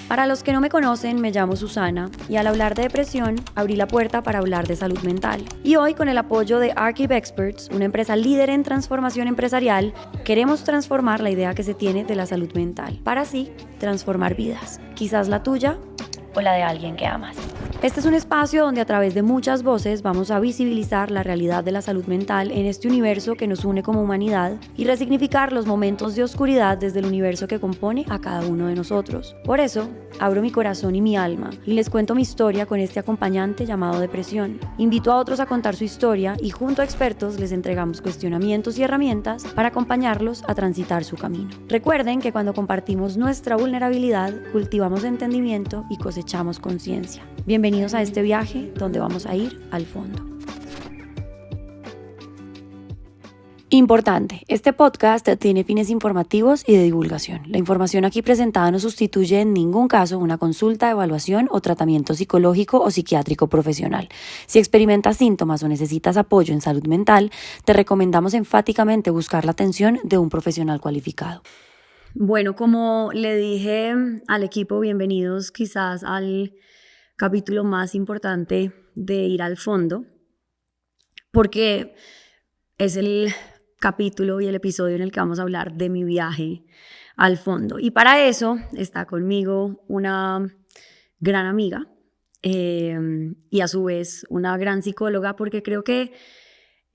Para los que no me conocen, me llamo Susana y al hablar de depresión, abrí la puerta para hablar de salud mental. Y hoy, con el apoyo de Archive Experts, una empresa líder en transformación empresarial, queremos transformar la idea que se tiene de la salud mental, para así transformar vidas, quizás la tuya o la de alguien que amas. Este es un espacio donde a través de muchas voces vamos a visibilizar la realidad de la salud mental en este universo que nos une como humanidad y resignificar los momentos de oscuridad desde el universo que compone a cada uno de nosotros. Por eso, abro mi corazón y mi alma y les cuento mi historia con este acompañante llamado depresión. Invito a otros a contar su historia y junto a expertos les entregamos cuestionamientos y herramientas para acompañarlos a transitar su camino. Recuerden que cuando compartimos nuestra vulnerabilidad, cultivamos entendimiento y cosechamos conciencia. Bienvenidos a este viaje donde vamos a ir al fondo. Importante, este podcast tiene fines informativos y de divulgación. La información aquí presentada no sustituye en ningún caso una consulta, evaluación o tratamiento psicológico o psiquiátrico profesional. Si experimentas síntomas o necesitas apoyo en salud mental, te recomendamos enfáticamente buscar la atención de un profesional cualificado. Bueno, como le dije al equipo, bienvenidos quizás al capítulo más importante de Ir al Fondo, porque es el capítulo y el episodio en el que vamos a hablar de mi viaje al fondo. Y para eso está conmigo una gran amiga y a su vez una gran psicóloga, porque creo que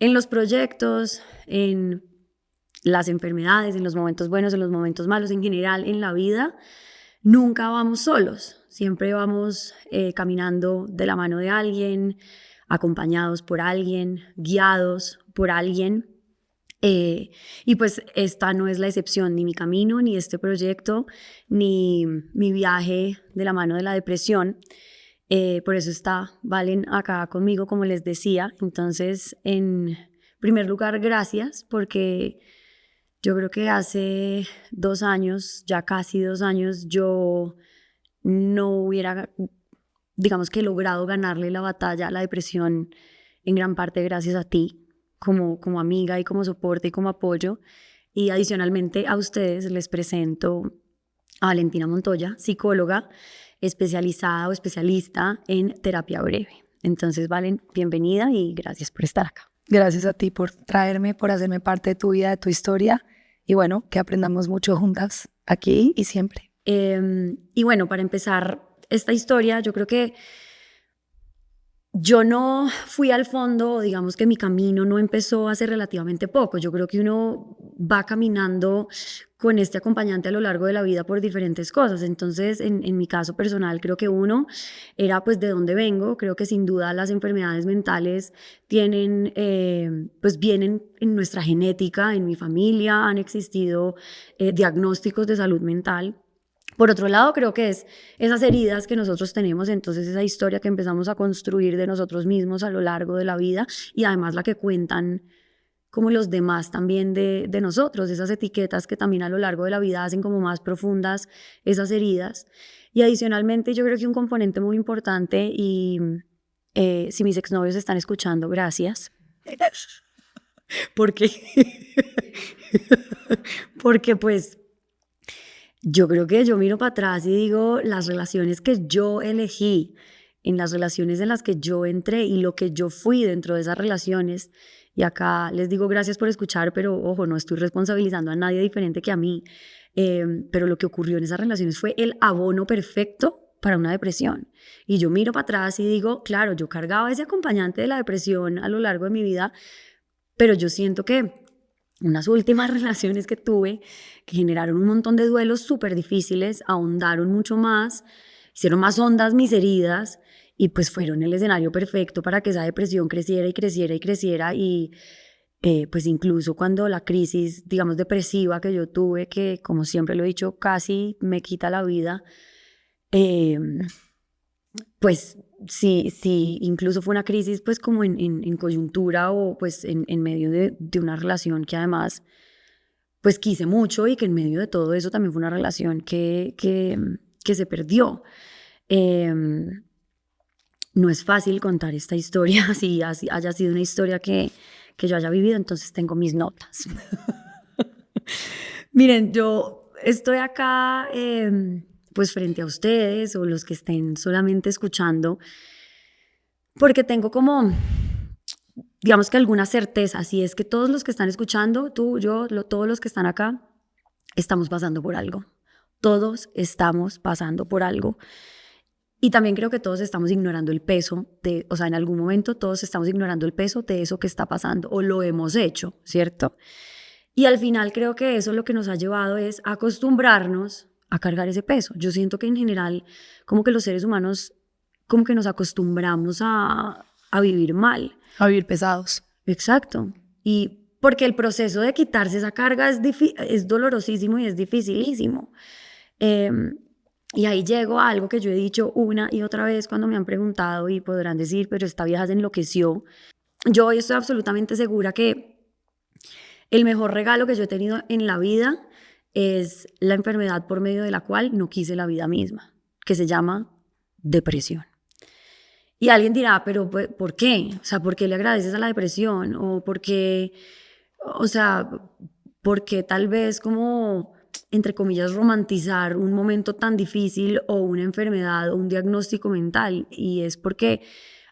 en los proyectos, en las enfermedades, en los momentos buenos, en los momentos malos, en general en la vida, nunca vamos solos. Siempre vamos caminando de la mano de alguien, acompañados por alguien, guiados por alguien. Y pues esta no es la excepción, ni mi camino, ni este proyecto, ni mi viaje de la mano de la depresión. Por eso está Valen acá conmigo, como les decía. Entonces, en primer lugar, gracias, porque yo creo que hace 2 años, ya casi 2 años, yo no hubiera, digamos que logrado ganarle la batalla a la depresión en gran parte gracias a ti, como amiga y como soporte y como apoyo. Y adicionalmente a ustedes les presento a Valentina Montoya, psicóloga especializada o especialista en terapia breve. Entonces, Valen, bienvenida y gracias por estar acá. Gracias a ti por traerme, por hacerme parte de tu vida, de tu historia. Y bueno, que aprendamos mucho juntas aquí y siempre. Y bueno, para empezar esta historia, yo creo que yo no fui al fondo, digamos que mi camino no empezó hace relativamente poco. Yo creo que uno va caminando con este acompañante a lo largo de la vida por diferentes cosas. Entonces, en mi caso personal, creo que uno era pues de dónde vengo. Creo que sin duda las enfermedades mentales tienen, pues vienen en nuestra genética, en mi familia han existido diagnósticos de salud mental. Por otro lado, creo que es esas heridas que nosotros tenemos, entonces esa historia que empezamos a construir de nosotros mismos a lo largo de la vida y además la que cuentan como los demás también de nosotros, esas etiquetas que también a lo largo de la vida hacen como más profundas esas heridas. Y adicionalmente yo creo que un componente muy importante y si mis exnovios están escuchando, gracias. Porque, porque pues yo creo que yo miro para atrás y digo, las relaciones que yo elegí, en las relaciones en las que yo entré y lo que yo fui dentro de esas relaciones, y acá les digo gracias por escuchar, pero ojo, no estoy responsabilizando a nadie diferente que a mí, pero lo que ocurrió en esas relaciones fue el abono perfecto para una depresión. Y yo miro para atrás y digo, claro, yo cargaba ese acompañante de la depresión a lo largo de mi vida, pero yo siento que unas últimas relaciones que tuve, que generaron un montón de duelos súper difíciles, ahondaron mucho más, hicieron más hondas mis heridas y pues fueron el escenario perfecto para que esa depresión creciera y creciera y creciera y pues incluso cuando la crisis, digamos, depresiva que yo tuve, que como siempre lo he dicho, casi me quita la vida, pues sí, incluso fue una crisis pues como en coyuntura o pues en medio de una relación que además pues quise mucho y que en medio de todo eso también fue una relación que se perdió. No es fácil contar esta historia, así haya sido una historia que yo haya vivido, entonces tengo mis notas. Miren, yo estoy acá pues frente a ustedes o los que estén solamente escuchando, porque tengo como, digamos que alguna certeza, si es que todos los que están escuchando, tú, yo, todos los que están acá, estamos pasando por algo. Todos estamos pasando por algo. Y también creo que todos estamos ignorando el peso o sea, en algún momento todos estamos ignorando el peso de eso que está pasando, o lo hemos hecho, ¿cierto? Y al final creo que eso lo que nos ha llevado es acostumbrarnos a cargar ese peso. Yo siento que en general, como que los seres humanos, como que nos acostumbramos a vivir mal. A vivir pesados. Exacto. Y porque el proceso de quitarse esa carga es dolorosísimo y es dificilísimo. Y ahí llego a algo que yo he dicho una y otra vez cuando me han preguntado y podrán decir, pero esta vieja se enloqueció. Yo hoy estoy absolutamente segura que el mejor regalo que yo he tenido en la vida es la enfermedad por medio de la cual no quise la vida misma, que se llama depresión. Y alguien dirá, pero ¿por qué? O sea, ¿por qué le agradeces a la depresión? O ¿por qué, o sea, por qué tal vez como, entre comillas, romantizar un momento tan difícil o una enfermedad o un diagnóstico mental? Y es porque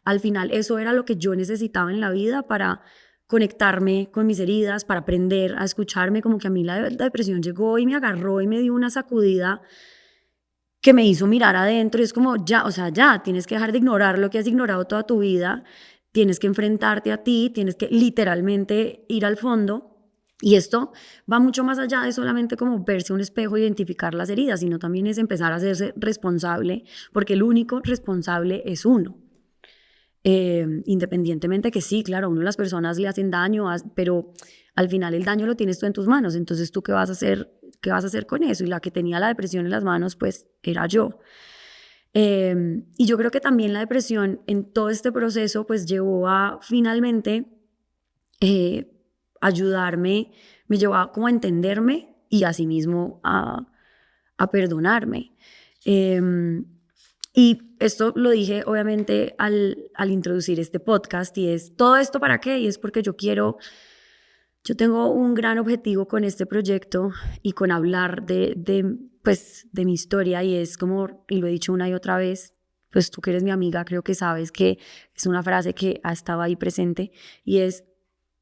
al final eso era lo que yo necesitaba en la vida para conectarme con mis heridas, para aprender a escucharme. Como que a mí la depresión llegó y me agarró y me dio una sacudida que me hizo mirar adentro. Y es como, ya, o sea, ya, tienes que dejar de ignorar lo que has ignorado toda tu vida, tienes que enfrentarte a ti, tienes que literalmente ir al fondo. Y esto va mucho más allá de solamente como verse un espejo e identificar las heridas, sino también es empezar a hacerse responsable, porque el único responsable es uno. Independientemente que sí, claro, a uno las personas le hacen daño, pero al final el daño lo tienes tú en tus manos. Entonces, ¿tú qué vas a hacer? ¿Qué vas a hacer con eso? Y la que tenía la depresión en las manos, pues, era yo. Y yo creo que también la depresión en todo este proceso, pues, llevó a finalmente ayudarme, me llevó a como a entenderme y asimismo a perdonarme. Y esto lo dije obviamente al introducir este podcast, y es, ¿todo esto para qué? Y es porque yo tengo un gran objetivo con este proyecto y con hablar pues, de mi historia, y es como, y lo he dicho una y otra vez, pues tú que eres mi amiga, creo que sabes que es una frase que ha estado ahí presente, y es,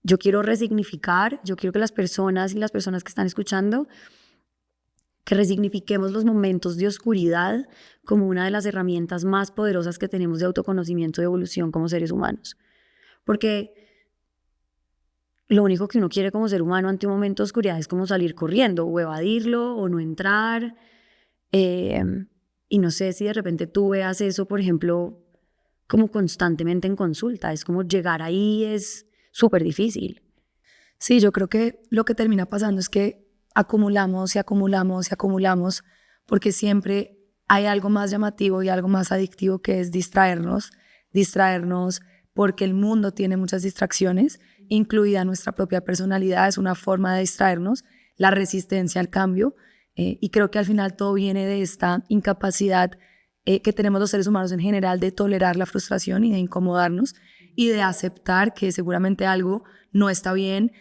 yo quiero resignificar, yo quiero que las personas y las personas que están escuchando, que resignifiquemos los momentos de oscuridad como una de las herramientas más poderosas que tenemos de autoconocimiento y evolución como seres humanos. Porque lo único que uno quiere como ser humano ante un momento de oscuridad es como salir corriendo o evadirlo o no entrar. Y no sé si de repente tú veas eso, por ejemplo, como constantemente en consulta. Es como llegar ahí es súper difícil. Sí, yo creo que lo que termina pasando es que acumulamos y acumulamos y acumulamos, porque siempre hay algo más llamativo y algo más adictivo, que es distraernos porque el mundo tiene muchas distracciones, incluida nuestra propia personalidad, es una forma de distraernos, la resistencia al cambio, y creo que al final todo viene de esta incapacidad que tenemos los seres humanos en general de tolerar la frustración y de incomodarnos y de aceptar que seguramente algo no está bien,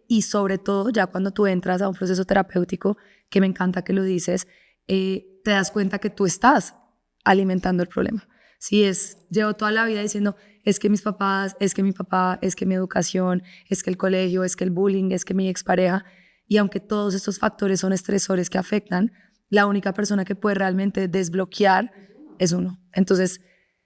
y sobre todo ya cuando tú entras a un proceso terapéutico, que me encanta que lo dices, te das cuenta que tú estás alimentando el problema. Sí, llevo toda la vida diciendo, es que mis papás, es que mi papá, es que mi educación, es que el colegio, es que el bullying, es que mi expareja, y aunque todos estos factores son estresores que afectan, la única persona que puede realmente desbloquear es uno. Entonces,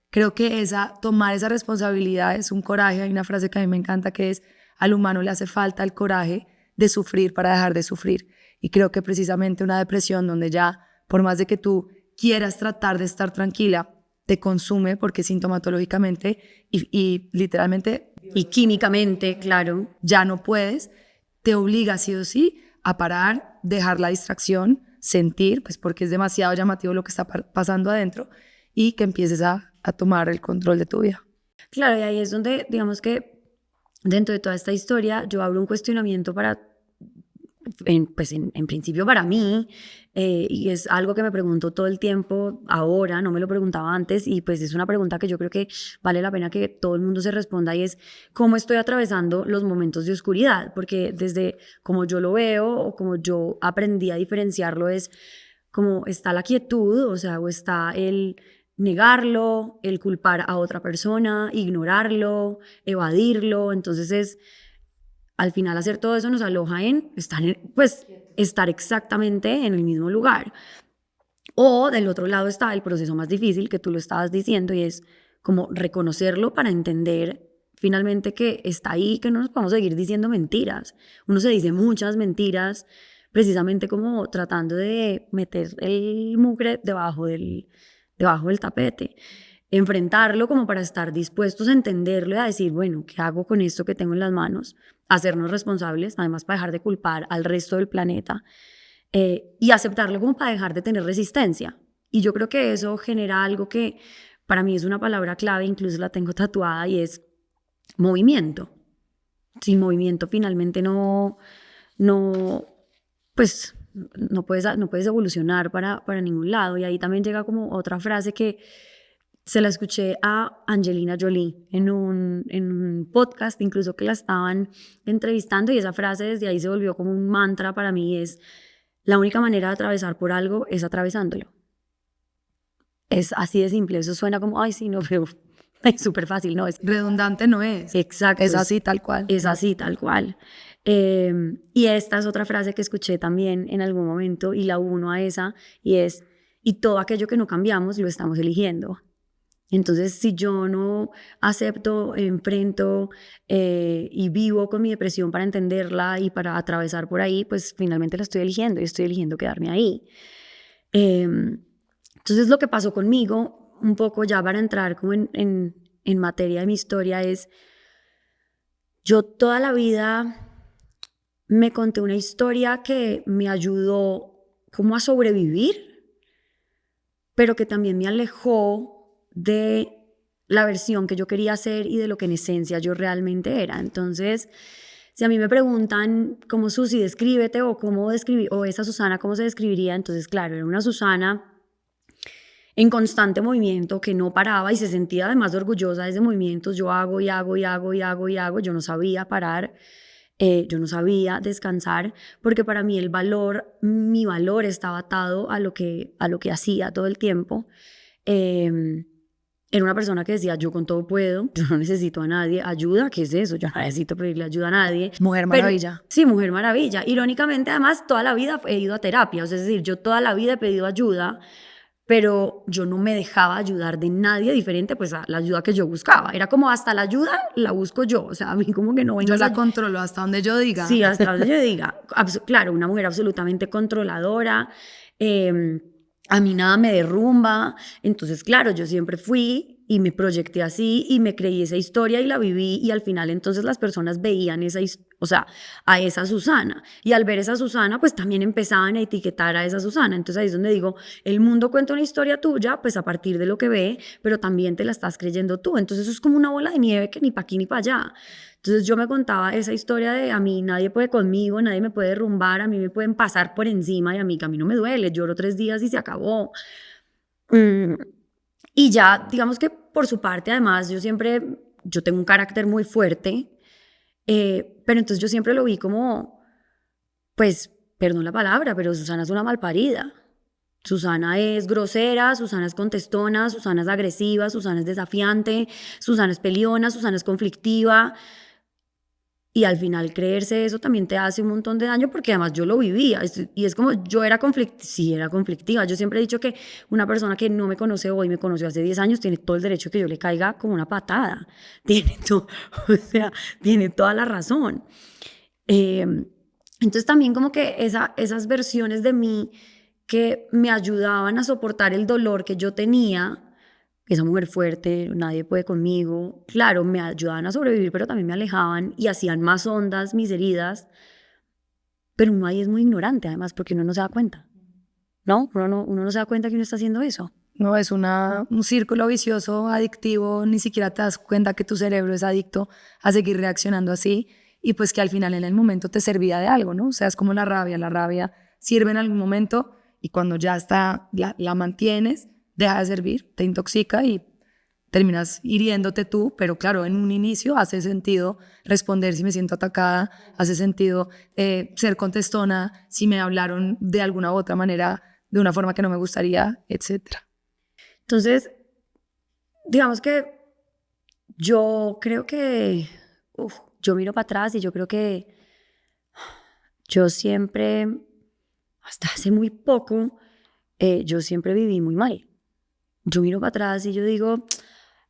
creo que tomar esa responsabilidad es un coraje. Hay una frase que a mí me encanta que es, al humano le hace falta el coraje de sufrir para dejar de sufrir. Y creo que precisamente una depresión donde ya, por más de que tú quieras tratar de estar tranquila, te consume porque sintomatológicamente y literalmente y químicamente, claro, ya no puedes, te obliga sí o sí a parar, dejar la distracción, sentir, pues porque es demasiado llamativo lo que está pasando adentro, y que empieces a tomar el control de tu vida. Claro, y ahí es donde, digamos que dentro de toda esta historia, yo abro un cuestionamiento en principio para mí, y es algo que me pregunto todo el tiempo ahora, no me lo preguntaba antes, y pues es una pregunta que yo creo que vale la pena que todo el mundo se responda, y es cómo estoy atravesando los momentos de oscuridad, porque desde como yo lo veo o como yo aprendí a diferenciarlo es como está la quietud, o sea, o está el negarlo, el culpar a otra persona, ignorarlo, evadirlo. Entonces es, al final hacer todo eso nos aloja en estar exactamente en el mismo lugar. O del otro lado está el proceso más difícil que tú lo estabas diciendo, y es como reconocerlo para entender finalmente que está ahí, que no nos podemos seguir diciendo mentiras. Uno se dice muchas mentiras precisamente como tratando de meter el mugre debajo del tapete. Enfrentarlo como para estar dispuestos a entenderlo y a decir, bueno, ¿qué hago con esto que tengo en las manos? Hacernos responsables, además para dejar de culpar al resto del planeta, y aceptarlo como para dejar de tener resistencia. Y yo creo que eso genera algo que para mí es una palabra clave, incluso la tengo tatuada, y es movimiento. Sin movimiento finalmente pues no puedes evolucionar para ningún lado. Y ahí también llega como otra frase que se la escuché a Angelina Jolie en un podcast, incluso que la estaban entrevistando, y esa frase desde ahí se volvió como un mantra para mí, es: la única manera de atravesar por algo es atravesándolo. Es así de simple. Eso suena como, ay, sí, no, pero es súper fácil, no, es redundante, no es. Exacto. Es así tal cual. Es así tal cual. Y esta es otra frase que escuché también en algún momento y la uno a esa, y es: y todo aquello que no cambiamos lo estamos eligiendo. Entonces, si yo no acepto, enfrento y vivo con mi depresión para entenderla y para atravesar por ahí, pues finalmente la estoy eligiendo y estoy eligiendo quedarme ahí. Entonces, lo que pasó conmigo, un poco ya para entrar como en materia de mi historia, es: yo toda la vida me conté una historia que me ayudó como a sobrevivir, pero que también me alejó de la versión que yo quería ser y de lo que en esencia yo realmente era. Entonces, si a mí me preguntan como Susi, descríbete, o cómo describir, o esa Susana, ¿cómo se describiría? Entonces, claro, era una Susana en constante movimiento, que no paraba y se sentía además orgullosa de ese movimiento. Yo hago y hago y hago y hago y hago. Yo no sabía parar. Yo no sabía descansar, porque para mí mi valor estaba atado a lo que hacía todo el tiempo. Era una persona que decía: yo con todo puedo, yo no necesito a nadie. ¿Ayuda? ¿Qué es eso? Yo no necesito pedirle ayuda a nadie. Mujer maravilla. Sí, mujer maravilla. Irónicamente, además, toda la vida he ido a terapia. O sea, es decir, yo toda la vida he pedido ayuda, pero yo no me dejaba ayudar de nadie diferente pues a la ayuda que yo buscaba. Era como, hasta la ayuda la busco yo. O sea, a mí como que no vengas. Yo la controlo hasta donde yo diga. Sí, hasta donde yo diga. Claro, una mujer absolutamente controladora. A mí nada me derrumba. Entonces, claro, yo siempre fui y me proyecté así y me creí esa historia y la viví, y al final entonces las personas veían a esa Susana, y al ver esa Susana pues también empezaban a etiquetar a esa Susana. Entonces ahí es donde digo, el mundo cuenta una historia tuya pues a partir de lo que ve, pero también te la estás creyendo tú. Entonces eso es como una bola de nieve que ni para aquí ni para allá. Entonces yo me contaba esa historia de: a mí nadie puede conmigo, nadie me puede derrumbar, a mí me pueden pasar por encima y a mí no me duele, lloro 3 días y se acabó. Y ya, digamos que por su parte, además, yo tengo un carácter muy fuerte, pero entonces yo siempre lo vi como, pues, perdón la palabra, pero Susana es una malparida. Susana es grosera, Susana es contestona, Susana es agresiva, Susana es desafiante, Susana es peleona, Susana es conflictiva. Y al final creerse eso también te hace un montón de daño, porque además yo lo vivía. Y es como, yo era conflictiva. Yo siempre he dicho que una persona que no me conoce hoy, me conoció hace 10 años, tiene todo el derecho que yo le caiga como una patada. Tiene toda la razón. Entonces también como que esas versiones de mí que me ayudaban a soportar el dolor que yo tenía, esa mujer fuerte, nadie puede conmigo, claro, me ayudaban a sobrevivir, pero también me alejaban y hacían más hondas mis heridas. Pero uno ahí es muy ignorante, además, porque uno no se da cuenta, ¿no? Uno no se da cuenta que uno está haciendo eso. No, es un círculo vicioso, adictivo. Ni siquiera te das cuenta que tu cerebro es adicto a seguir reaccionando así, y pues que al final en el momento te servía de algo, ¿no? O sea, es como la rabia sirve en algún momento, y cuando ya está, la mantienes, deja de servir, te intoxica y terminas hiriéndote tú. Pero claro, en un inicio hace sentido responder si me siento atacada, hace sentido ser contestona si me hablaron de alguna u otra manera de una forma que no me gustaría, etcétera. Entonces, digamos que yo creo que, yo miro para atrás y yo creo que yo siempre, hasta hace muy poco, yo siempre viví muy mal. Yo miro para atrás y yo digo,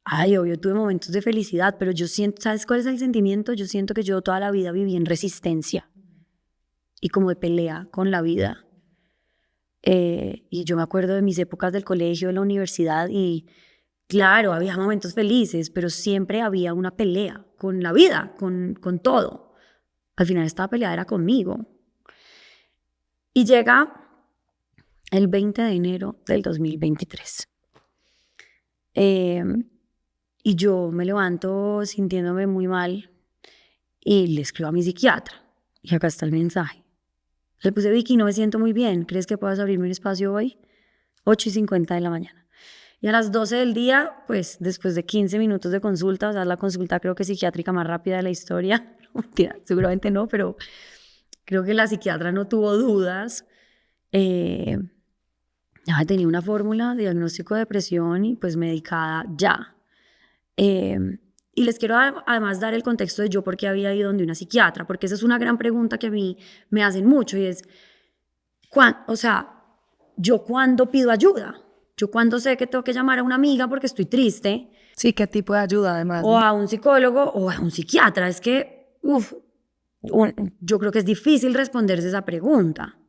ay, obvio, tuve momentos de felicidad, pero yo siento, ¿sabes cuál es el sentimiento? Yo siento que yo toda la vida viví en resistencia y como de pelea con la vida. Y yo me acuerdo de mis épocas del colegio, de la universidad, y claro, había momentos felices, pero siempre había una pelea con la vida, con todo. Al final esta pelea era conmigo. Y llega el 20 de enero del 2023. Y yo me levanto sintiéndome muy mal y le escribo a mi psiquiatra. Y acá está el mensaje. Le puse, Vicky, no me siento muy bien. ¿Crees que puedas abrirme un espacio hoy? 8:50 de la mañana. Y a las 12 del día, pues después de 15 minutos de consulta, o sea, la consulta creo que psiquiátrica más rápida de la historia. Seguramente no, pero creo que la psiquiatra no tuvo dudas. Tenía una fórmula, diagnóstico de depresión y pues medicada ya. Y les quiero además dar el contexto de yo por qué había ido donde una psiquiatra, porque esa es una gran pregunta que a mí me hacen mucho y es, ¿yo cuándo pido ayuda? ¿Yo cuándo sé que tengo que llamar a una amiga porque estoy triste? Sí, ¿qué tipo de ayuda además? O a un psicólogo o a un psiquiatra. Es que, yo creo que es difícil responderse esa pregunta.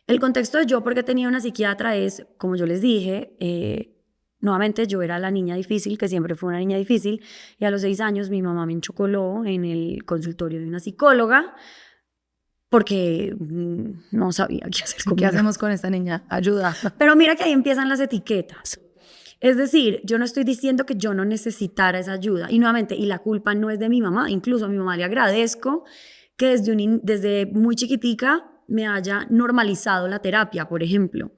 El contexto de yo porque tenía una psiquiatra es, como yo les dije, nuevamente yo era la niña difícil, que siempre fue una niña difícil, y a los 6 años mi mamá me enchocoló en el consultorio de una psicóloga porque no sabía qué hacer conmigo. ¿Qué hacemos con esta niña? Ayuda. Pero mira que ahí empiezan las etiquetas. Es decir, yo no estoy diciendo que yo no necesitara esa ayuda. Y nuevamente, y la culpa no es de mi mamá. Incluso a mi mamá le agradezco que desde muy chiquitica me haya normalizado la terapia, por ejemplo.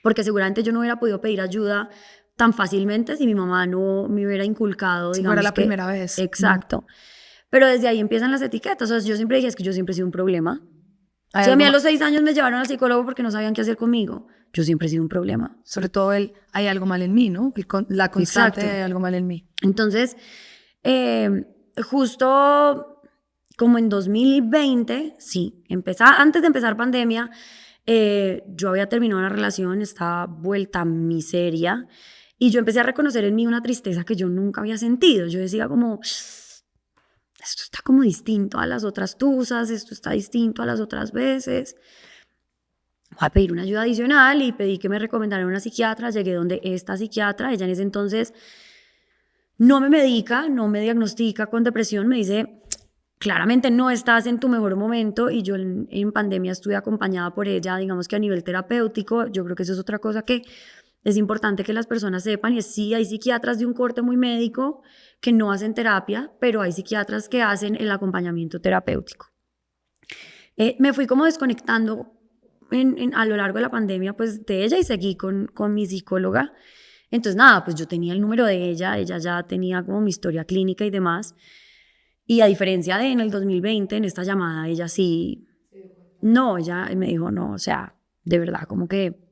Porque seguramente yo no hubiera podido pedir ayuda tan fácilmente si mi mamá no me hubiera inculcado. Si fuera la primera vez. Exacto. Pero desde ahí empiezan las etiquetas. O sea, yo siempre dije, es que yo siempre he sido un problema. O sea, a mí a los 6 años me llevaron al psicólogo porque no sabían qué hacer conmigo. Yo siempre he sido un problema. Sobre todo hay algo mal en mí, ¿no? La constante hay algo mal en mí. Entonces, justo como en 2020, sí, antes de empezar pandemia, yo había terminado una relación, estaba vuelta a miseria, y yo empecé a reconocer en mí una tristeza que yo nunca había sentido. Yo decía como, esto está como distinto a las otras tusas, esto está distinto a las otras veces. Voy a pedir una ayuda adicional y pedí que me recomendaran una psiquiatra. Llegué donde esta psiquiatra, ella en ese entonces no me medica, no me diagnostica con depresión, me dice, claramente no estás en tu mejor momento, y yo en pandemia estuve acompañada por ella, digamos que a nivel terapéutico. Yo creo que eso es otra cosa que es importante que las personas sepan, y es sí, hay psiquiatras de un corte muy médico que no hacen terapia, pero hay psiquiatras que hacen el acompañamiento terapéutico. Me fui como desconectando a lo largo de la pandemia pues de ella y seguí con mi psicóloga. Entonces nada, pues yo tenía el número de ella ya tenía como mi historia clínica y demás. Y a diferencia de en el 2020, en esta llamada, ella sí, no, ella me dijo, no, o sea, de verdad, como que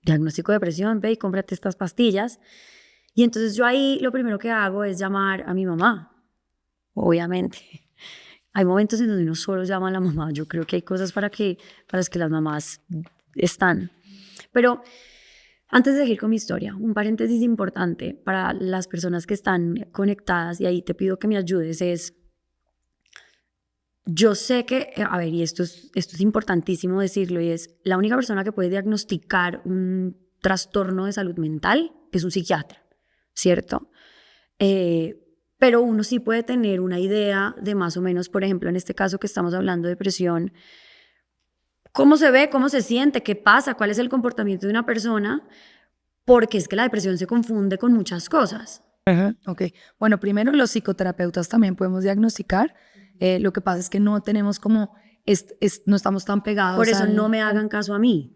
diagnóstico de depresión, ve y cómprate estas pastillas. Y entonces yo ahí lo primero que hago es llamar a mi mamá, obviamente. Hay momentos en donde uno solo llama a la mamá. Yo creo que hay cosas para las que las mamás están. Pero antes de seguir con mi historia, un paréntesis importante para las personas que están conectadas, y ahí te pido que me ayudes, es, yo sé que, a ver, y esto es importantísimo decirlo, y es, la única persona que puede diagnosticar un trastorno de salud mental es un psiquiatra, ¿cierto? Pero uno sí puede tener una idea de más o menos, por ejemplo, en este caso que estamos hablando de depresión, cómo se ve, cómo se siente, qué pasa, cuál es el comportamiento de una persona, porque es que la depresión se confunde con muchas cosas. Ok, bueno, primero los psicoterapeutas también podemos diagnosticar. Lo que pasa es que no tenemos como, no estamos tan pegados. Por eso no me hagan caso a mí.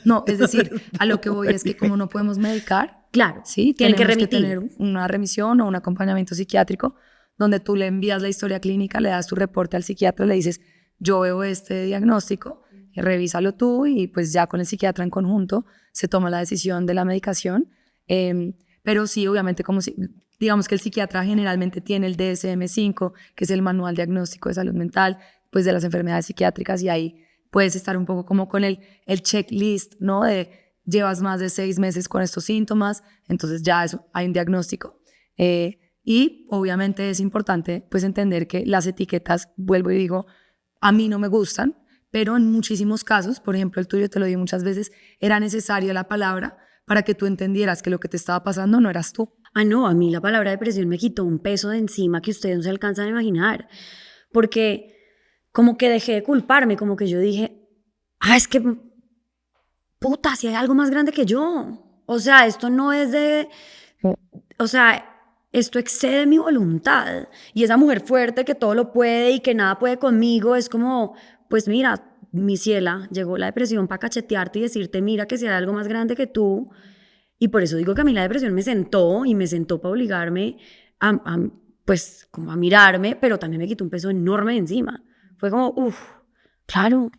No, es decir, a lo que voy es que como no podemos medicar, claro, sí, tienen que tenemos remitir. tener una remisión o un acompañamiento psiquiátrico donde tú le envías la historia clínica, le das tu reporte al psiquiatra, le dices, yo veo este diagnóstico, revísalo tú y pues ya con el psiquiatra en conjunto se toma la decisión de la medicación. Pero sí, obviamente, como si, digamos que el psiquiatra generalmente tiene el DSM-5, que es el Manual Diagnóstico de Salud Mental, pues de las enfermedades psiquiátricas, y ahí puedes estar un poco como con el checklist, ¿no? De llevas más de 6 meses con estos síntomas, entonces ya hay un diagnóstico. Y obviamente es importante pues entender que las etiquetas, vuelvo y digo, a mí no me gustan, pero en muchísimos casos, por ejemplo el tuyo te lo digo muchas veces, era necesaria la palabra para que tú entendieras que lo que te estaba pasando no eras tú. Ah, no, a mí la palabra depresión me quitó un peso de encima que ustedes no se alcanzan a imaginar, porque como que dejé de culparme, como que yo dije, es que, puta, si hay algo más grande que yo. O sea, esto no es de, o sea, esto excede mi voluntad. Y esa mujer fuerte que todo lo puede y que nada puede conmigo, es como, pues mira, mi ciela, llegó la depresión para cachetearte y decirte, mira que si hay algo más grande que tú. Y por eso digo que a mí la depresión me sentó y me sentó para obligarme pues como a mirarme, pero también me quitó un peso enorme de encima. Fue como, claro,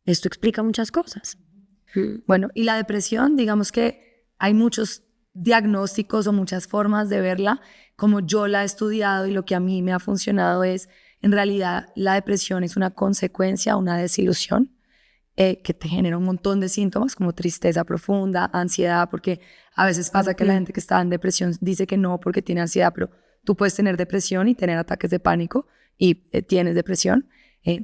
esto explica muchas cosas. Bueno, y la depresión, digamos que hay muchos diagnósticos o muchas formas de verla. Como yo la he estudiado y lo que a mí me ha funcionado es, en realidad, la depresión es una consecuencia, una desilusión que te genera un montón de síntomas como tristeza profunda, ansiedad, porque a veces pasa que la gente que está en depresión dice que no porque tiene ansiedad, pero tú puedes tener depresión y tener ataques de pánico y tienes depresión,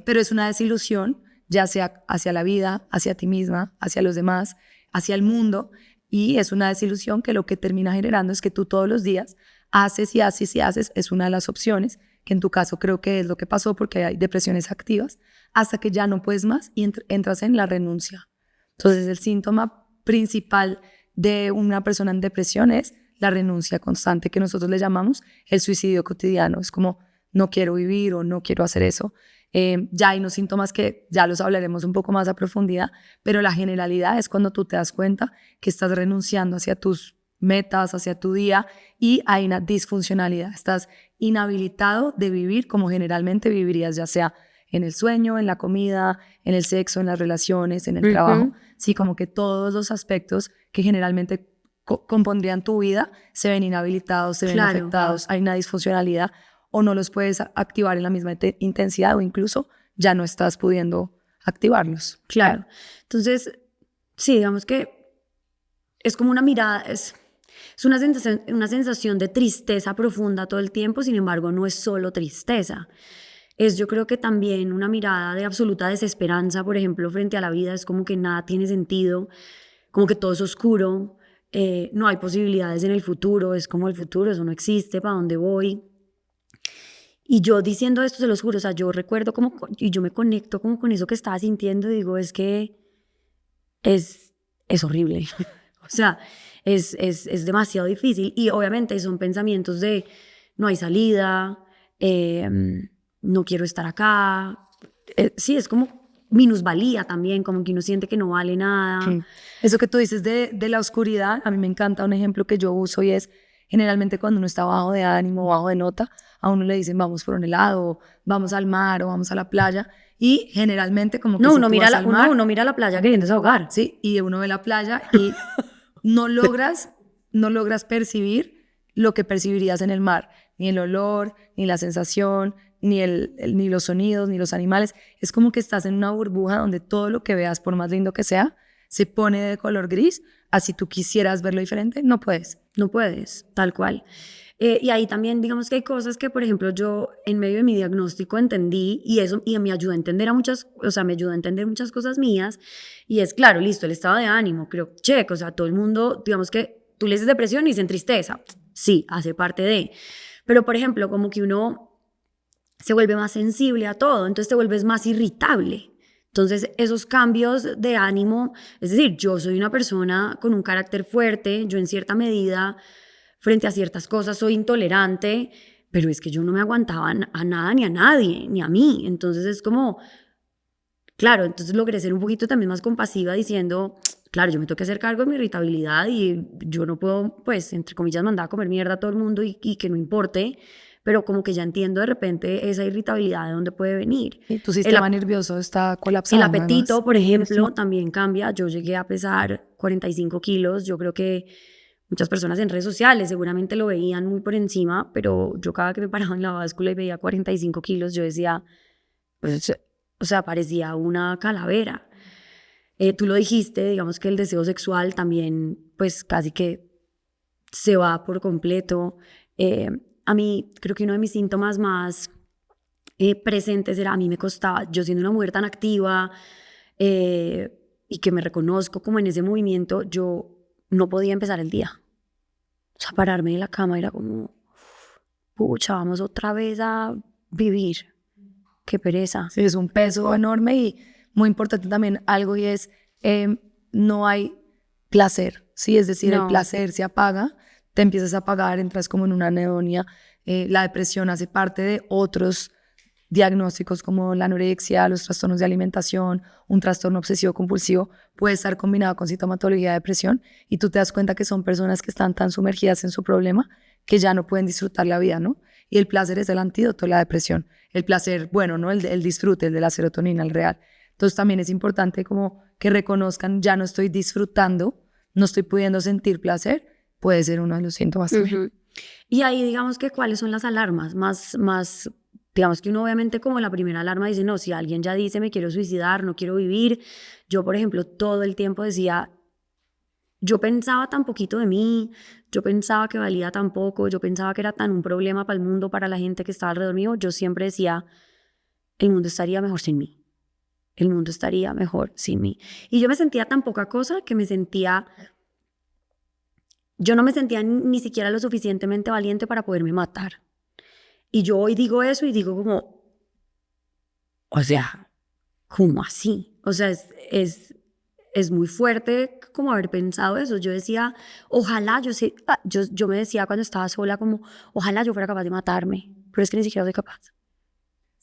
pero es una desilusión, ya sea hacia la vida, hacia ti misma, hacia los demás, hacia el mundo, y es una desilusión que lo que termina generando es que tú todos los días haces y haces y haces, es una de las opciones, que en tu caso creo que es lo que pasó porque hay depresiones activas, hasta que ya no puedes más y entras en la renuncia. Entonces el síntoma principal de una persona en depresión es la renuncia constante, que nosotros le llamamos el suicidio cotidiano. Es como no quiero vivir o no quiero hacer eso. Ya hay unos síntomas que ya los hablaremos un poco más a profundidad, pero la generalidad es cuando tú te das cuenta que estás renunciando hacia tus metas, hacia tu día, y hay una disfuncionalidad. Estás inhabilitado de vivir como generalmente vivirías, ya sea en el sueño, en la comida, en el sexo, en las relaciones, en el trabajo. Sí, como que todos los aspectos que generalmente compondrían tu vida se ven inhabilitados, se ven afectados, hay una disfuncionalidad, o no los puedes activar en la misma intensidad, o incluso ya no estás pudiendo activarlos. Claro. Entonces, sí, digamos que es como una mirada, es una sensación de tristeza profunda todo el tiempo, sin embargo, no es solo tristeza. Es, yo creo que también una mirada de absoluta desesperanza, por ejemplo, frente a la vida. Es como que nada tiene sentido, como que todo es oscuro, no hay posibilidades en el futuro, es como el futuro, eso no existe, ¿para dónde voy? Y yo diciendo esto, se los juro, o sea, yo recuerdo como, y yo me conecto como con eso que estaba sintiendo y digo, es que es horrible. O sea, es demasiado difícil, y obviamente son pensamientos de no hay salida, no quiero estar acá. Sí, es como minusvalía también, como que uno siente que no vale nada. Sí. Eso que tú dices de la oscuridad, a mí me encanta un ejemplo que yo uso, y es generalmente cuando uno está bajo de ánimo, bajo de nota, a uno le dicen vamos por un helado, vamos al mar o vamos a la playa, y generalmente como que no, si uno tú mira vas al mar, uno mira la playa queriendo desahogar. Sí, y uno ve la playa y no logras percibir lo que percibirías en el mar, ni el olor, ni la sensación, ni los sonidos, ni los animales. Es como que estás en una burbuja donde todo lo que veas, por más lindo que sea, se pone de color gris. Así tú quisieras verlo diferente, no puedes. No puedes, tal cual. Y ahí también, digamos que hay cosas que, por ejemplo, yo en medio de mi diagnóstico entendí, y eso y me ayudó a entender me ayudó a entender muchas cosas mías. Y es claro, listo, el estado de ánimo, creo, check, o sea, todo el mundo, digamos que tú le dices depresión y dicen tristeza. Sí, hace parte de. Pero, por ejemplo, como que uno se vuelve más sensible a todo, entonces te vuelves más irritable. Entonces, esos cambios de ánimo, es decir, yo soy una persona con un carácter fuerte, yo en cierta medida, frente a ciertas cosas, soy intolerante, pero es que yo no me aguantaba a nada ni a nadie, ni a mí. Entonces es como, claro, entonces logré ser un poquito también más compasiva diciendo, claro, yo me tengo que hacer cargo de mi irritabilidad y yo no puedo, pues, entre comillas, mandar a comer mierda a todo el mundo y que no importe, pero como que ya entiendo de repente esa irritabilidad de dónde puede venir. Y tu sistema nervioso está colapsado. El apetito, además. por ejemplo, también cambia. Yo llegué a pesar 45 kilos. Yo creo que muchas personas en redes sociales seguramente lo veían muy por encima, pero yo cada que me paraba en la báscula y veía 45 kilos, yo decía, pues, o sea, parecía una calavera. Tú lo dijiste, digamos que el deseo sexual también, pues casi que se va por completo. A mí, creo que uno de mis síntomas más presentes era, a mí me costaba, yo siendo una mujer tan activa y que me reconozco como en ese movimiento, yo no podía empezar el día. O sea, pararme de la cama era como, pucha, vamos otra vez a vivir. Qué pereza. Sí, es un peso enorme y muy importante también algo y es, no hay placer, ¿sí? Es decir, No. el placer se apaga, te empiezas a apagar, entras como en una anedonia. La depresión hace parte de otros diagnósticos como la anorexia, los trastornos de alimentación, un trastorno obsesivo compulsivo, puede estar combinado con sintomatología de depresión y tú te das cuenta que son personas que están tan sumergidas en su problema que ya no pueden disfrutar la vida, ¿no? Y el placer es el antídoto de la depresión. El placer, bueno, ¿no? El disfrute, el de la serotonina, el real. Entonces también es importante como que reconozcan, ya no estoy disfrutando, no estoy pudiendo sentir placer, puede ser uno de los síntomas también. Y ahí digamos que cuáles son las alarmas más, digamos que uno obviamente como la primera alarma dice, no, si alguien ya dice me quiero suicidar, no quiero vivir. Yo, por ejemplo, todo el tiempo decía, yo pensaba tan poquito de mí, yo pensaba que valía tan poco, yo pensaba que era tan un problema para el mundo, para la gente que estaba alrededor mío. Yo siempre decía, el mundo estaría mejor sin mí. El mundo estaría mejor sin mí. Y yo me sentía tan poca cosa que yo no me sentía ni siquiera lo suficientemente valiente para poderme matar. Y yo hoy digo eso y digo como, o sea, ¿cómo así? O sea, es muy fuerte como haber pensado eso. Yo decía, ojalá, yo me decía cuando estaba sola como, ojalá yo fuera capaz de matarme, pero es que ni siquiera soy capaz.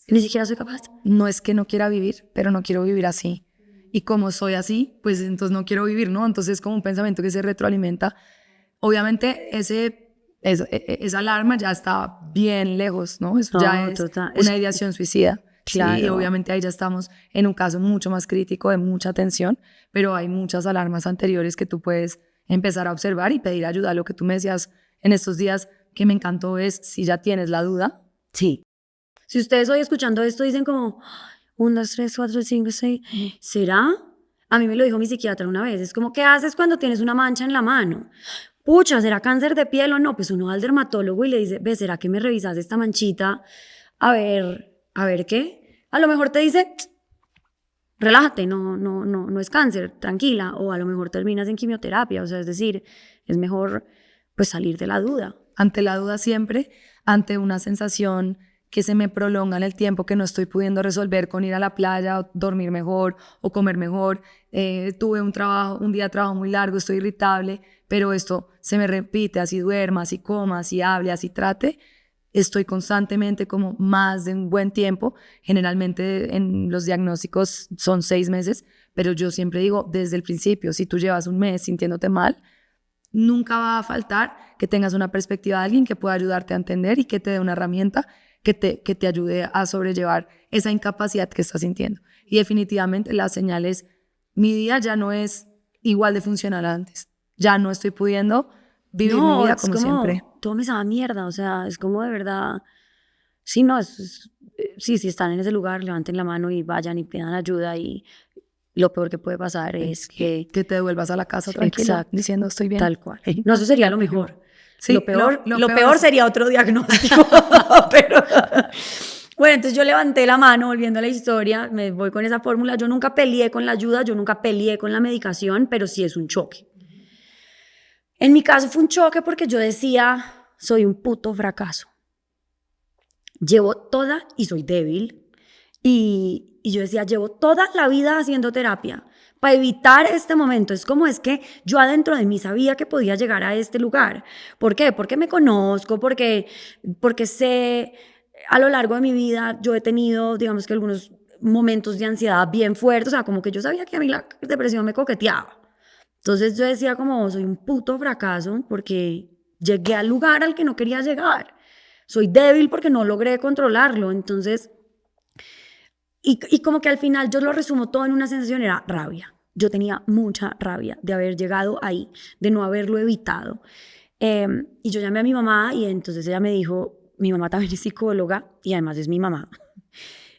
Ni siquiera soy capaz. No es que no quiera vivir, pero no quiero vivir así. Y como soy así, pues entonces no quiero vivir, ¿no? Entonces es como un pensamiento que se retroalimenta. Obviamente esa alarma ya está bien lejos, ¿no? Eso ya es una ideación suicida. Claro. Sí, y obviamente ahí ya estamos en un caso mucho más crítico, de mucha tensión, pero hay muchas alarmas anteriores que tú puedes empezar a observar y pedir ayuda. Lo que tú me decías en estos días que me encantó es, si ya tienes la duda. Sí. Si ustedes hoy escuchando esto dicen como 1, 2, 3, 4, 5, 6, ¿será? A mí me lo dijo mi psiquiatra una vez. Es como, ¿qué haces cuando tienes una mancha en la mano? Pucha, ¿será cáncer de piel o no? Pues uno va al dermatólogo y le dice, ve, ¿será que me revisas esta manchita? A ver qué. A lo mejor te dice, relájate, no es cáncer, tranquila. O a lo mejor terminas en quimioterapia. O sea, es decir, es mejor pues salir de la duda. Ante la duda siempre, ante una sensación que se me prolonga en el tiempo, que no estoy pudiendo resolver con ir a la playa o dormir mejor o comer mejor. Tuve un día de trabajo muy largo, estoy irritable, pero esto se me repite, así duerma, así coma, así hable, así trate. Estoy constantemente como más de un buen tiempo. Generalmente en los diagnósticos son 6 meses, pero yo siempre digo desde el principio, si tú llevas un mes sintiéndote mal, nunca va a faltar que tengas una perspectiva de alguien que pueda ayudarte a entender y que te dé una herramienta que te ayude a sobrellevar esa incapacidad que estás sintiendo. Y definitivamente la señal es, mi día ya no es igual de funcional antes. Ya no estoy pudiendo vivir mi vida como siempre. Todo me sabe a mierda, o sea, es como de verdad. Sí, no, sí, si están en ese lugar, levanten la mano y vayan y pidan ayuda y lo peor que puede pasar es que te devuelvas a la casa tranquila, diciendo estoy bien. Tal cual. No, eso sería lo mejor. Sí, lo peor sería otro diagnóstico. Pero, bueno, entonces yo levanté la mano, volviendo a la historia, me voy con esa fórmula. Yo nunca peleé con la ayuda, yo nunca peleé con la medicación, pero sí es un choque. En mi caso fue un choque porque yo decía, soy un puto fracaso. Llevo toda, y soy débil, y yo decía, llevo toda la vida haciendo terapia para evitar este momento. Es como es que yo adentro de mí sabía que podía llegar a este lugar. ¿Por qué? Porque me conozco, porque sé, a lo largo de mi vida yo he tenido, digamos que algunos momentos de ansiedad bien fuertes, o sea, como que yo sabía que a mí la depresión me coqueteaba. Entonces yo decía como, soy un puto fracaso porque llegué al lugar al que no quería llegar. soy débil porque no logré controlarlo. Entonces, y como que al final yo lo resumo todo en una sensación, era rabia. Yo tenía mucha rabia de haber llegado ahí, de no haberlo evitado. Y yo llamé a mi mamá y entonces ella me dijo, mi mamá también es psicóloga y además es mi mamá.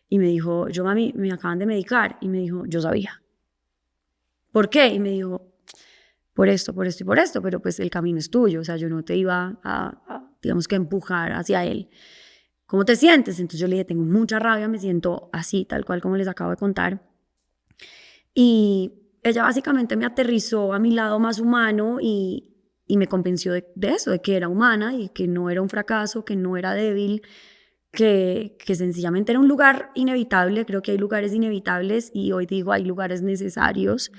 Y me dijo, yo mami, me acaban de medicar. Y me dijo, yo sabía. ¿Por qué? Y me dijo, por esto y por esto, pero pues el camino es tuyo, o sea, yo no te iba digamos que empujar hacia él. ¿Cómo te sientes? Entonces yo le dije, tengo mucha rabia, me siento así, tal cual como les acabo de contar. Y ella básicamente me aterrizó a mi lado más humano y me convenció de eso, de que era humana y que no era un fracaso, que no era débil, que sencillamente era un lugar inevitable. Creo que hay lugares inevitables y hoy digo, hay lugares necesarios.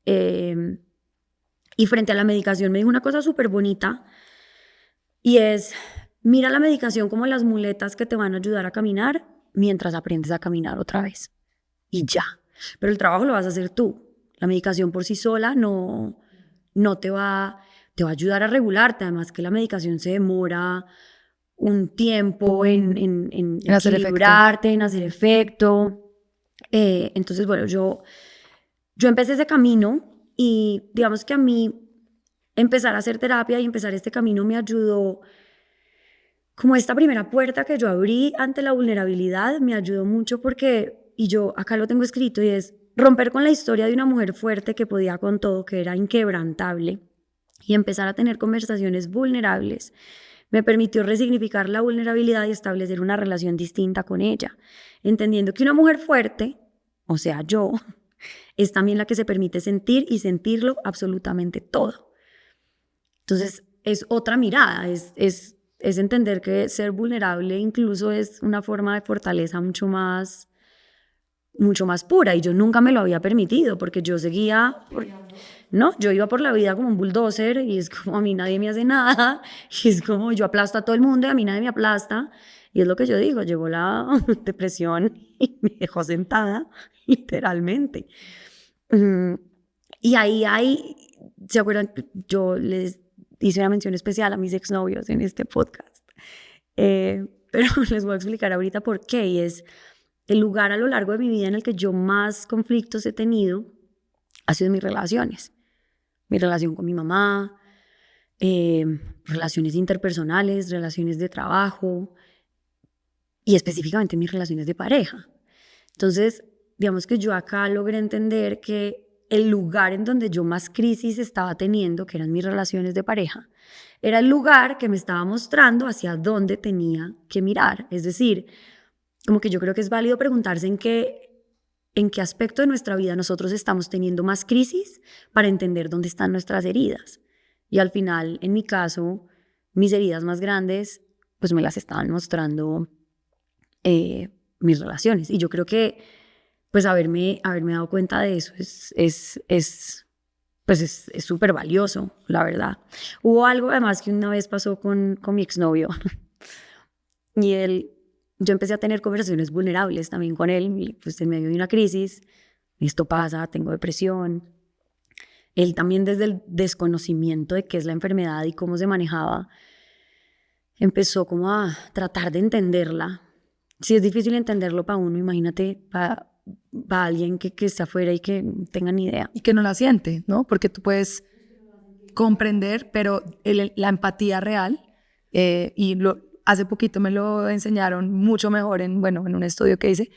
Y frente a la medicación me dijo una cosa súper bonita y es, mira la medicación como las muletas que te van a ayudar a caminar mientras aprendes a caminar otra vez. Y ya. Pero el trabajo lo vas a hacer tú. La medicación por sí sola no te va a ayudar a regularte. Además que la medicación se demora un tiempo en equilibrarte, en hacer efecto. Entonces, bueno, yo empecé ese camino y digamos que a mí empezar a hacer terapia y empezar este camino me ayudó, como esta primera puerta que yo abrí ante la vulnerabilidad, me ayudó mucho porque, y yo acá lo tengo escrito, y es romper con la historia de una mujer fuerte que podía con todo, que era inquebrantable, y empezar a tener conversaciones vulnerables. Me permitió resignificar la vulnerabilidad y establecer una relación distinta con ella, entendiendo que una mujer fuerte, o sea, yo, es también la que se permite sentir y sentirlo absolutamente todo. Entonces, es otra mirada, es entender que ser vulnerable incluso es una forma de fortaleza mucho más pura, y yo nunca me lo había permitido porque yo seguía, ¿no? Yo iba por la vida como un bulldozer y es como a mí nadie me hace nada y es como yo aplasto a todo el mundo y a mí nadie me aplasta, y es lo que yo digo, llegó la depresión y me dejó sentada literalmente. Y ahí ¿se acuerdan? Yo les hice una mención especial a mis exnovios en este podcast, pero les voy a explicar ahorita por qué, y es el lugar a lo largo de mi vida en el que yo más conflictos he tenido ha sido en mis relaciones. Mi relación con mi mamá, relaciones interpersonales, relaciones de trabajo y específicamente mis relaciones de pareja. Entonces, digamos que yo acá logré entender que el lugar en donde yo más crisis estaba teniendo, que eran mis relaciones de pareja, era el lugar que me estaba mostrando hacia dónde tenía que mirar. Es decir, como que yo creo que es válido preguntarse en qué aspecto de nuestra vida nosotros estamos teniendo más crisis para entender dónde están nuestras heridas. Y al final, en mi caso, mis heridas más grandes, pues me las estaban mostrando mis relaciones. Y yo creo que pues haberme dado cuenta de eso es súper valioso, la verdad. Hubo algo además que una vez pasó con mi exnovio y yo empecé a tener conversaciones vulnerables también con él, y pues en medio de una crisis, esto pasa, tengo depresión. Él también, desde el desconocimiento de qué es la enfermedad y cómo se manejaba, empezó como a tratar de entenderla. Si es difícil entenderlo para uno, imagínate para alguien que esté afuera y que no tenga ni idea. Y que no la siente, ¿no? Porque tú puedes comprender, pero la empatía real, hace poquito me lo enseñaron mucho mejor en un estudio que hice,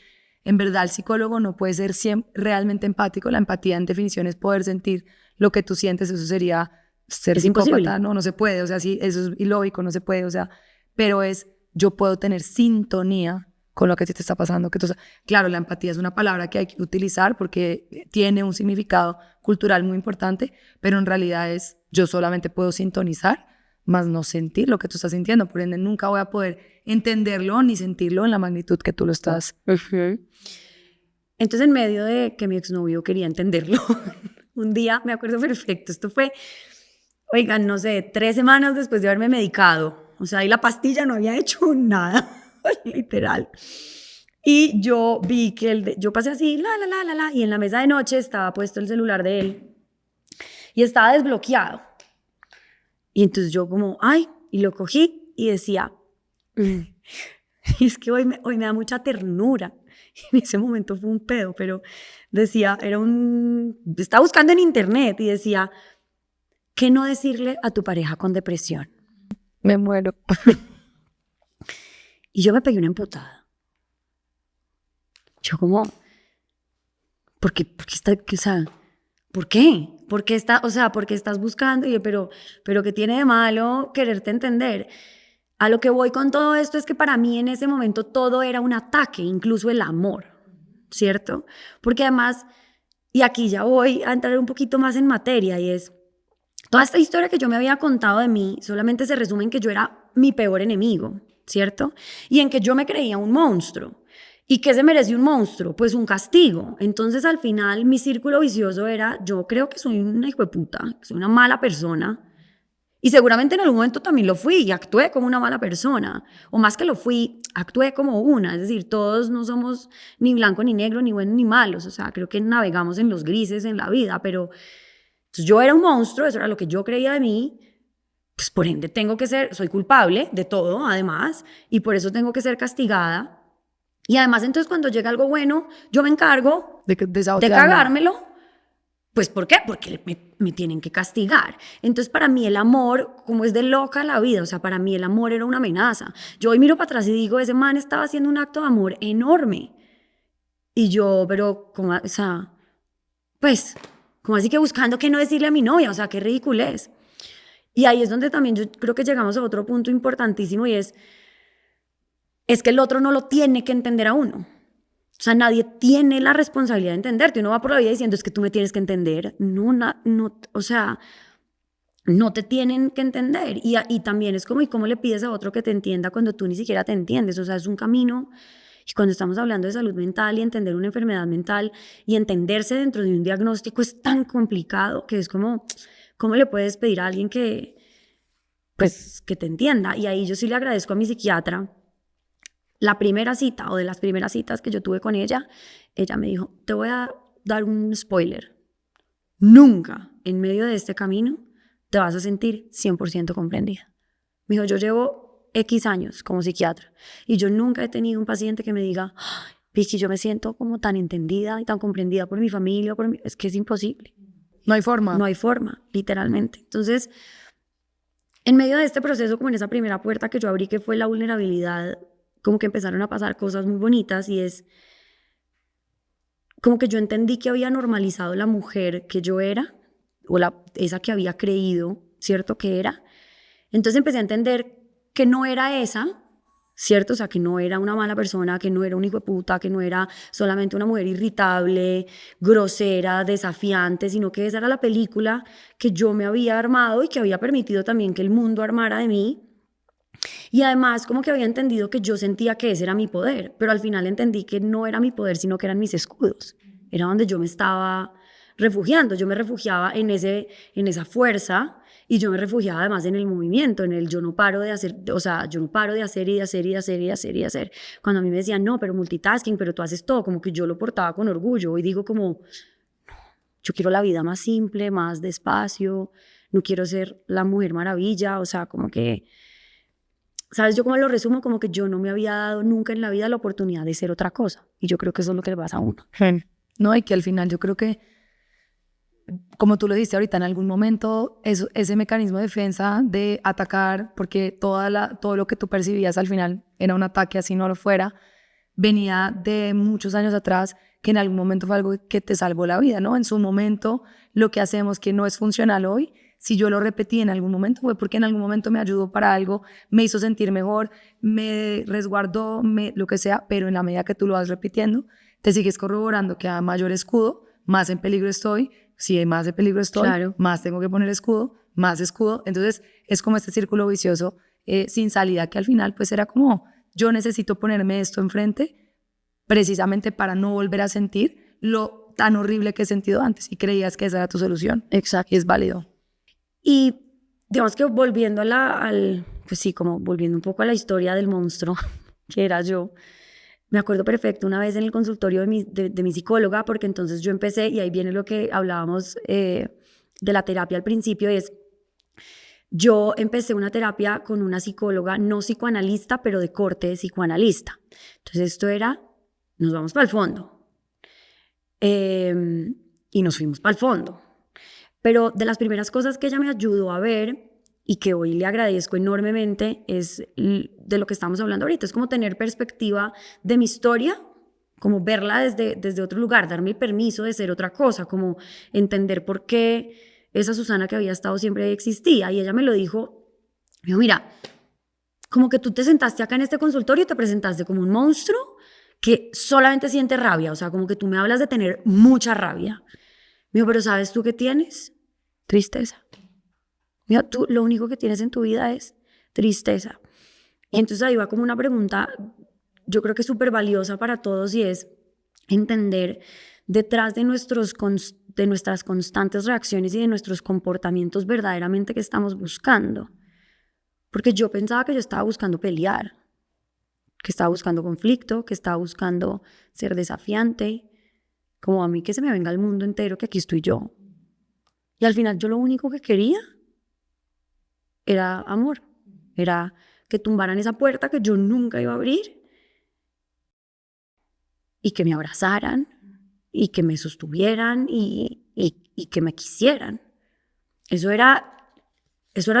en verdad el psicólogo no puede ser realmente empático. La empatía en definición es poder sentir lo que tú sientes. Eso sería ser psicópata, imposible. No se puede, o sea, sí, eso es ilógico, no se puede, o sea, pero yo puedo tener sintonía con lo que te está pasando. Claro, la empatía es una palabra que hay que utilizar porque tiene un significado cultural muy importante, pero en realidad yo solamente puedo sintonizar, más no sentir lo que tú estás sintiendo. Por ende, nunca voy a poder entenderlo ni sentirlo en la magnitud que tú lo estás. Entonces, en medio de que mi exnovio quería entenderlo, un día, me acuerdo perfecto, esto fue, oigan, no sé, 3 semanas después de haberme medicado. O sea, ahí la pastilla no había hecho nada, literal. Y yo vi que yo pasé así, y en la mesa de noche estaba puesto el celular de él y estaba desbloqueado. Y entonces yo como, y lo cogí y decía, Y es que hoy me da mucha ternura. En ese momento fue un pedo, pero decía, estaba buscando en internet y decía, ¿qué no decirle a tu pareja con depresión? Me muero. Y yo me pegué una emputada. Yo como, ¿por qué está, o sea, ¿por qué? ¿Por qué estás buscando? Y yo, pero ¿qué tiene de malo quererte entender? A lo que voy con todo esto es que para mí en ese momento todo era un ataque, incluso el amor, ¿cierto? Porque además, y aquí ya voy a entrar un poquito más en materia, y es, toda esta historia que yo me había contado de mí solamente se resume en que yo era mi peor enemigo, ¿cierto? Y en que yo me creía un monstruo. ¿Y qué se merece un monstruo? Pues un castigo. Entonces al final mi círculo vicioso era, yo creo que soy una hijueputa, que soy una mala persona. Y seguramente en algún momento también lo fui y actué como una mala persona. O más que lo fui, actué como una. Es decir, todos no somos ni blanco ni negro, ni buenos ni malos. O sea, creo que navegamos en los grises en la vida, pero entonces, yo era un monstruo, eso era lo que yo creía de mí. Pues por ende soy culpable de todo, además, y por eso tengo que ser castigada. Y además, entonces, cuando llega algo bueno, yo me encargo de cagármelo. Pues, ¿por qué? Porque me tienen que castigar. Entonces, para mí el amor, como es de loca la vida, o sea, para mí el amor era una amenaza. Yo hoy miro para atrás y digo, ese man estaba haciendo un acto de amor enorme. Y yo, pero, como, o sea, pues, como así que buscando qué no decirle a mi novia, o sea, qué ridiculez. Y ahí es donde también yo creo que llegamos a otro punto importantísimo y es que el otro no lo tiene que entender a uno. O sea, nadie tiene la responsabilidad de entenderte. Uno va por la vida diciendo, es que tú me tienes que entender. No, o sea, no te tienen que entender. Y también es como, ¿y cómo le pides a otro que te entienda cuando tú ni siquiera te entiendes? O sea, es un camino. Y cuando estamos hablando de salud mental y entender una enfermedad mental y entenderse dentro de un diagnóstico es tan complicado que es como, ¿cómo le puedes pedir a alguien que te entienda? Y ahí yo sí le agradezco a mi psiquiatra. La primera cita o de las primeras citas que yo tuve con ella me dijo, te voy a dar un spoiler. Nunca en medio de este camino te vas a sentir 100% comprendida. Me dijo, yo llevo X años como psiquiatra y yo nunca he tenido un paciente que me diga, Vicky, yo me siento como tan entendida y tan comprendida por mi familia. Es que es imposible. No hay forma. No hay forma, literalmente. Entonces, en medio de este proceso, como en esa primera puerta que yo abrí, que fue la vulnerabilidad, como que empezaron a pasar cosas muy bonitas y es como que yo entendí que había normalizado la mujer que yo era o esa que había creído, ¿cierto? Que era. Entonces empecé a entender que no era esa, ¿cierto? O sea, que no era una mala persona, que no era un hijo de puta, que no era solamente una mujer irritable, grosera, desafiante, sino que esa era la película que yo me había armado y que había permitido también que el mundo armara de mí. Y además como que había entendido que yo sentía que ese era mi poder, pero al final entendí que no era mi poder, sino que eran mis escudos. Era donde yo me estaba refugiando. Yo me refugiaba en esa fuerza y yo me refugiaba además en el movimiento, en el yo no paro de hacer, o sea, yo no paro de hacer y de hacer y de hacer y de hacer y de hacer. Cuando a mí me decían, no, pero multitasking, pero tú haces todo, como que yo lo portaba con orgullo. Hoy digo como, yo quiero la vida más simple, más despacio, no quiero ser la mujer maravilla, o sea, como que... ¿Sabes? Yo como lo resumo, como que yo no me había dado nunca en la vida la oportunidad de ser otra cosa. Y yo creo que eso es lo que le pasa a uno. No, y que al final yo creo que, como tú lo dijiste ahorita, en algún momento ese mecanismo de defensa de atacar, porque todo lo que tú percibías al final era un ataque, así no lo fuera, venía de muchos años atrás, que en algún momento fue algo que te salvó la vida, ¿no? En su momento, lo que hacemos que no es funcional hoy, si yo lo repetí en algún momento fue porque en algún momento me ayudó para algo, me hizo sentir mejor, me resguardó, lo que sea, pero en la medida que tú lo vas repitiendo, te sigues corroborando que a mayor escudo, más en peligro estoy. Si más de peligro estoy, claro, más tengo que poner escudo, más escudo. Entonces es como este círculo vicioso sin salida, que al final pues era como, yo necesito ponerme esto enfrente precisamente para no volver a sentir lo tan horrible que he sentido antes, y creías que esa era tu solución. Exacto. Y es válido. Y digamos que volviendo pues sí, como volviendo un poco a la historia del monstruo que era yo, me acuerdo perfecto una vez en el consultorio de mi psicóloga, porque entonces yo empecé, y ahí viene lo que hablábamos de la terapia al principio, yo empecé una terapia con una psicóloga, no psicoanalista, pero de corte de psicoanalista. Entonces esto era, nos vamos para el fondo. Y nos fuimos para el fondo. Pero de las primeras cosas que ella me ayudó a ver y que hoy le agradezco enormemente es de lo que estamos hablando ahorita. Es como tener perspectiva de mi historia, como verla desde otro lugar, darme el permiso de ser otra cosa, como entender por qué esa Susana que había estado siempre existía. Y ella me lo dijo, mira, como que tú te sentaste acá en este consultorio y te presentaste como un monstruo que solamente siente rabia, o sea, como que tú me hablas de tener mucha rabia. Me dijo, pero ¿sabes tú qué tienes? Tristeza. Mira, tú lo único que tienes en tu vida es tristeza. Y entonces ahí va como una pregunta, yo creo que súper valiosa para todos, y es entender detrás de nuestras constantes reacciones y de nuestros comportamientos verdaderamente que estamos buscando. Porque yo pensaba que yo estaba buscando pelear, que estaba buscando conflicto, que estaba buscando ser desafiante, como a mí que se me venga el mundo entero, que aquí estoy yo. Y al final yo lo único que quería era amor, era que tumbaran esa puerta que yo nunca iba a abrir y que me abrazaran y que me sostuvieran y que me quisieran. Eso era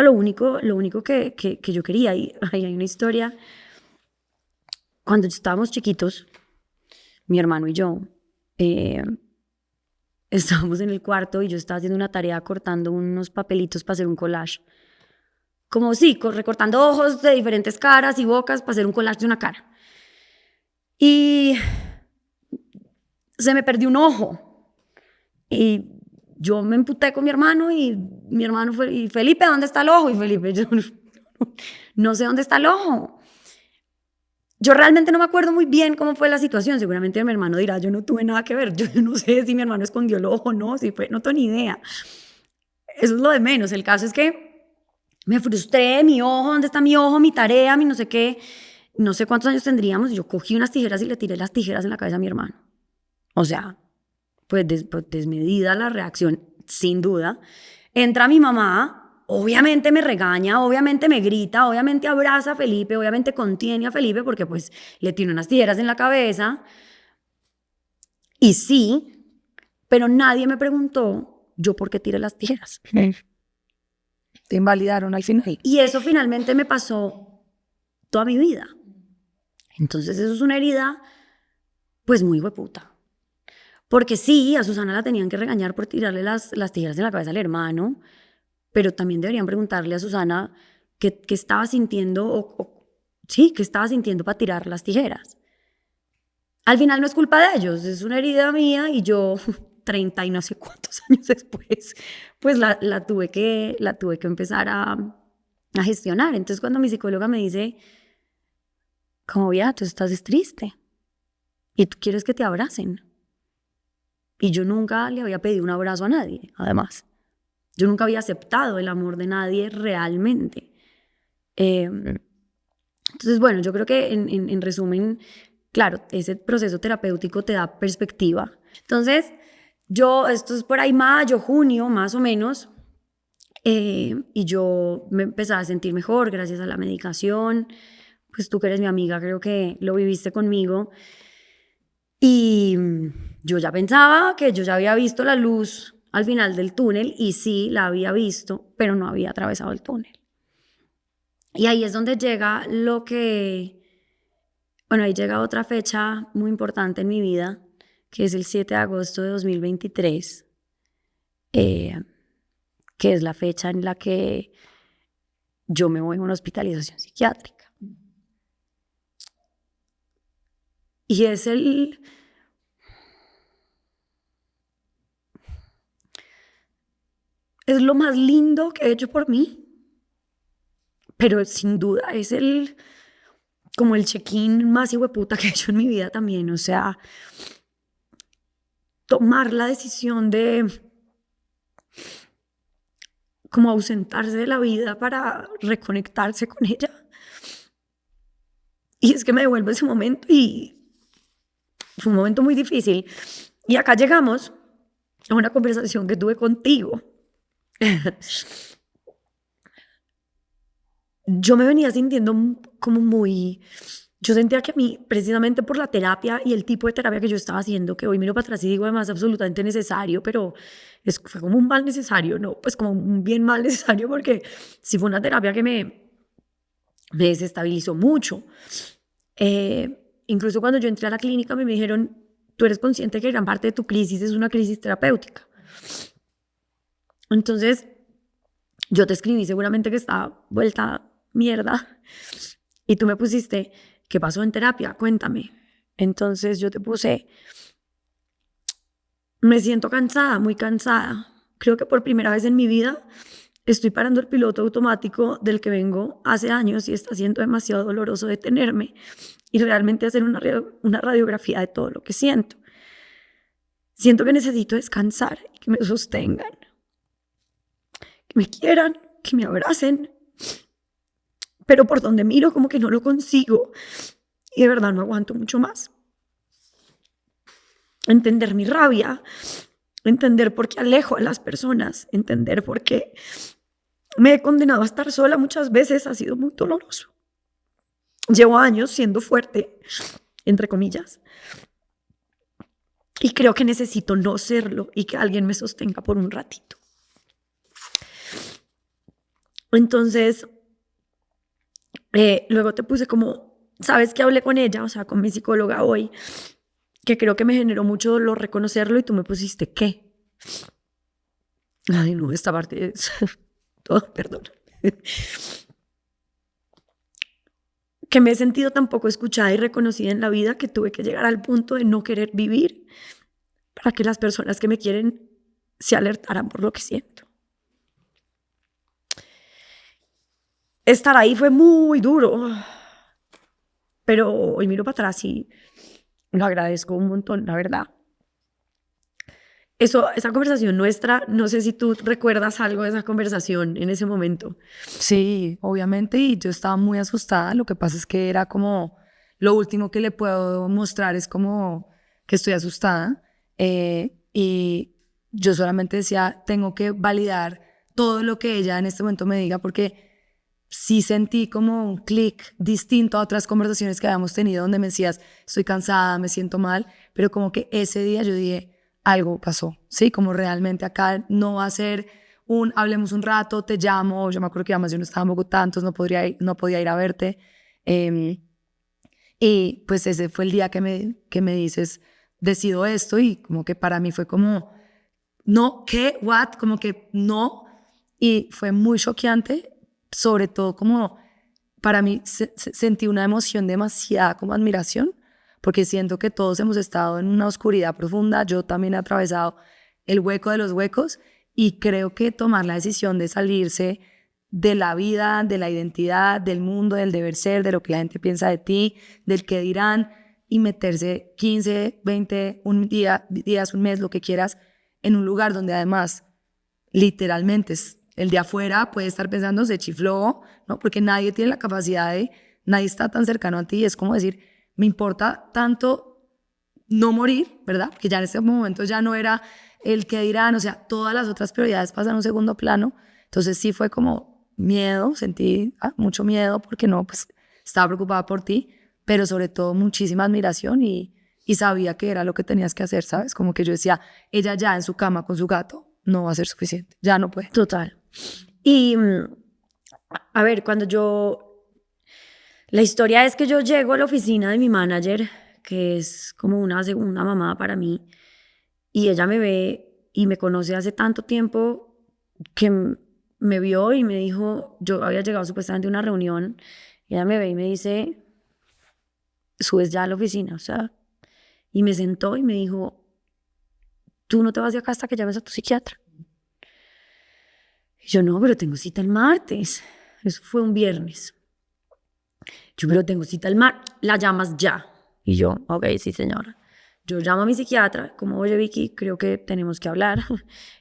lo único que yo quería. Y ahí hay una historia. Cuando estábamos chiquitos, mi hermano y yo, estábamos en el cuarto y yo estaba haciendo una tarea cortando unos papelitos para hacer un collage. Como sí, recortando ojos de diferentes caras y bocas para hacer un collage de una cara. Y se me perdió un ojo. Y yo me emputé con mi hermano y mi hermano fue, y Felipe, ¿dónde está el ojo? Y Felipe, yo no sé dónde está el ojo. Yo realmente no me acuerdo muy bien cómo fue la situación. Seguramente mi hermano dirá, yo no tuve nada que ver. Yo no sé si mi hermano escondió el ojo o no, si fue, no tengo ni idea. Eso es lo de menos. El caso es que me frustré, mi ojo, ¿dónde está mi ojo? Mi tarea, mi no sé qué. No sé cuántos años tendríamos. Yo cogí unas tijeras y le tiré las tijeras en la cabeza a mi hermano. O sea, pues desmedida la reacción, sin duda. Entra mi mamá, obviamente me regaña, obviamente me grita, obviamente abraza a Felipe, obviamente contiene a Felipe porque pues le tiene unas tijeras en la cabeza. Y sí, pero nadie me preguntó yo por qué tiré las tijeras. Te invalidaron al final. Y eso finalmente me pasó toda mi vida. Entonces eso es una herida pues muy hueputa. Porque sí, a Susana la tenían que regañar por tirarle las tijeras en la cabeza al hermano, pero también deberían preguntarle a Susana qué estaba sintiendo, qué estaba sintiendo para tirar las tijeras. Al final no es culpa de ellos, es una herida mía y yo 30 y no sé cuántos años después, pues la tuve que empezar a gestionar. Entonces cuando mi psicóloga me dice, como ya, tú estás triste y tú quieres que te abracen. Y yo nunca le había pedido un abrazo a nadie, además. Yo nunca había aceptado el amor de nadie realmente. Entonces, bueno, yo creo que en resumen, claro, ese proceso terapéutico te da perspectiva. Entonces, esto es por ahí mayo, junio, más o menos, y yo me empezaba a sentir mejor gracias a la medicación. Pues tú que eres mi amiga, creo que lo viviste conmigo. Y yo ya pensaba que yo ya había visto la luz al final del túnel, y sí, la había visto, pero no había atravesado el túnel. Y ahí es donde llega ahí llega otra fecha muy importante en mi vida, que es el 7 de agosto de 2023, que es la fecha en la que yo me voy a una hospitalización psiquiátrica. Y es lo más lindo que he hecho por mí, pero sin duda es como el check-in más hijueputa que he hecho en mi vida también. O sea, tomar la decisión de como ausentarse de la vida para reconectarse con ella. Y es que me devuelvo ese momento y fue un momento muy difícil. Y acá llegamos a una conversación que tuve contigo. yo me venía sintiendo como muy... Yo sentía que a mí, precisamente por la terapia y el tipo de terapia que yo estaba haciendo, que hoy miro para atrás y digo además absolutamente necesario, pero fue como un mal necesario, ¿no? Pues como un bien mal necesario, porque sí fue una terapia que me desestabilizó mucho. Incluso cuando yo entré a la clínica me dijeron, tú eres consciente que gran parte de tu crisis es una crisis terapéutica. Entonces, yo te escribí seguramente que estaba vuelta mierda y tú me pusiste, ¿qué pasó en terapia? Cuéntame. Entonces yo te puse, me siento cansada, muy cansada. Creo que por primera vez en mi vida estoy parando el piloto automático del que vengo hace años y está siendo demasiado doloroso detenerme y realmente hacer una radiografía de todo lo que siento. Siento que necesito descansar y que me sostengan, que me quieran, que me abracen, pero por donde miro como que no lo consigo y de verdad no aguanto mucho más. Entender mi rabia, entender por qué alejo a las personas, entender por qué me he condenado a estar sola muchas veces ha sido muy doloroso. Llevo años siendo fuerte, entre comillas, y creo que necesito no serlo y que alguien me sostenga por un ratito. Entonces, luego te puse como, ¿sabes que hablé con ella? O sea, con mi psicóloga hoy, que creo que me generó mucho dolor reconocerlo y tú me pusiste, ¿qué? Ay, no, esta parte es... todo, perdón. Que me he sentido tan poco escuchada y reconocida en la vida que tuve que llegar al punto de no querer vivir para que las personas que me quieren se alertaran por lo que siento. Estar ahí fue muy duro, pero hoy miro para atrás y lo agradezco un montón, la verdad. Esa conversación nuestra, no sé si tú recuerdas algo de esa conversación en ese momento. Sí, obviamente, y yo estaba muy asustada. Lo que pasa es que era como, lo último que le puedo mostrar es como que estoy asustada. Y yo solamente decía, tengo que validar todo lo que ella en este momento me diga, porque sí sentí como un clic distinto a otras conversaciones que habíamos tenido donde me decías, estoy cansada, me siento mal, pero como que ese día yo dije, algo pasó, ¿sí? Como realmente acá no va a ser hablemos un rato, te llamo. Yo me acuerdo que además yo no estaba en Bogotá, entonces no podía ir a verte. Y pues ese fue el día que me dices, decido esto, y como que para mí fue como, no, ¿qué? ¿What? Como que no. Y fue muy choqueante, sobre todo como para mí sentí una emoción demasiada como admiración, porque siento que todos hemos estado en una oscuridad profunda. Yo también he atravesado el hueco de los huecos y creo que tomar la decisión de salirse de la vida, de la identidad, del mundo, del deber ser, de lo que la gente piensa de ti, del que dirán, y meterse 15, 20, días, un mes, lo que quieras, en un lugar donde además literalmente el de afuera puede estar pensando, se chifló, ¿no? Porque nadie tiene la capacidad nadie está tan cercano a ti. Es como decir, me importa tanto no morir, ¿verdad? Que ya en ese momento ya no era el que dirán, o sea, todas las otras prioridades pasan a un segundo plano. Entonces sí fue como miedo, sentí mucho miedo porque no, pues estaba preocupada por ti, pero sobre todo muchísima admiración y sabía que era lo que tenías que hacer, ¿sabes? Como que yo decía, ella ya en su cama con su gato no va a ser suficiente, ya no puede. Total. Y, a ver, la historia es que yo llego a la oficina de mi manager, que es como una segunda mamá para mí, y ella me ve y me conoce hace tanto tiempo que me vio y me dijo, yo había llegado supuestamente a una reunión, y ella me ve y me dice, subes ya a la oficina, o sea, y me sentó y me dijo, tú no te vas de acá hasta que llames a tu psiquiatra. Y yo, no, pero tengo cita el martes. Eso fue un viernes. Yo, pero tengo cita el martes. La llamas ya. Y yo, ok, sí, señora. Yo llamo a mi psiquiatra, como, oye, Vicky, creo que tenemos que hablar.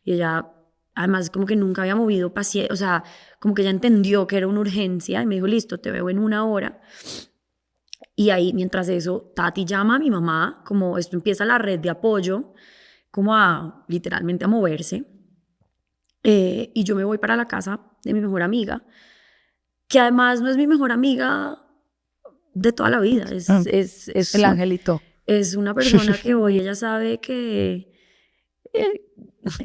Y ella, además, como que nunca había movido paciente, o sea, como que ella entendió que era una urgencia y me dijo, listo, te veo en 1 hora. Y ahí, mientras eso, Tati llama a mi mamá, como esto empieza la red de apoyo, como literalmente a moverse. Y yo me voy para la casa de mi mejor amiga, que además no es mi mejor amiga de toda la vida. El angelito. Es una persona que hoy ella sabe que he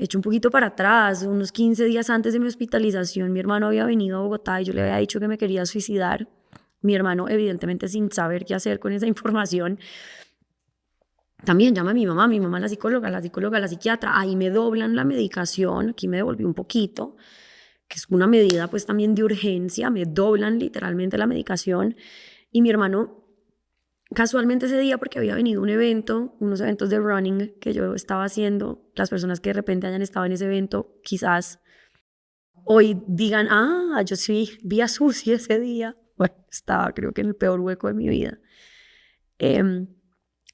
hecho un poquito para atrás. Unos 15 días antes de mi hospitalización, mi hermano había venido a Bogotá y yo le había dicho que me quería suicidar. Mi hermano, evidentemente sin saber qué hacer con esa información, también llama a mi mamá la psicóloga, la psiquiatra. Ahí me doblan la medicación, aquí me devolví un poquito, que es una medida pues también de urgencia, me doblan literalmente la medicación. Y mi hermano, casualmente ese día, porque había venido un evento, unos eventos de running que yo estaba haciendo, las personas que de repente hayan estado en ese evento, quizás hoy digan, yo sí vi a Susi ese día. Bueno, estaba creo que en el peor hueco de mi vida.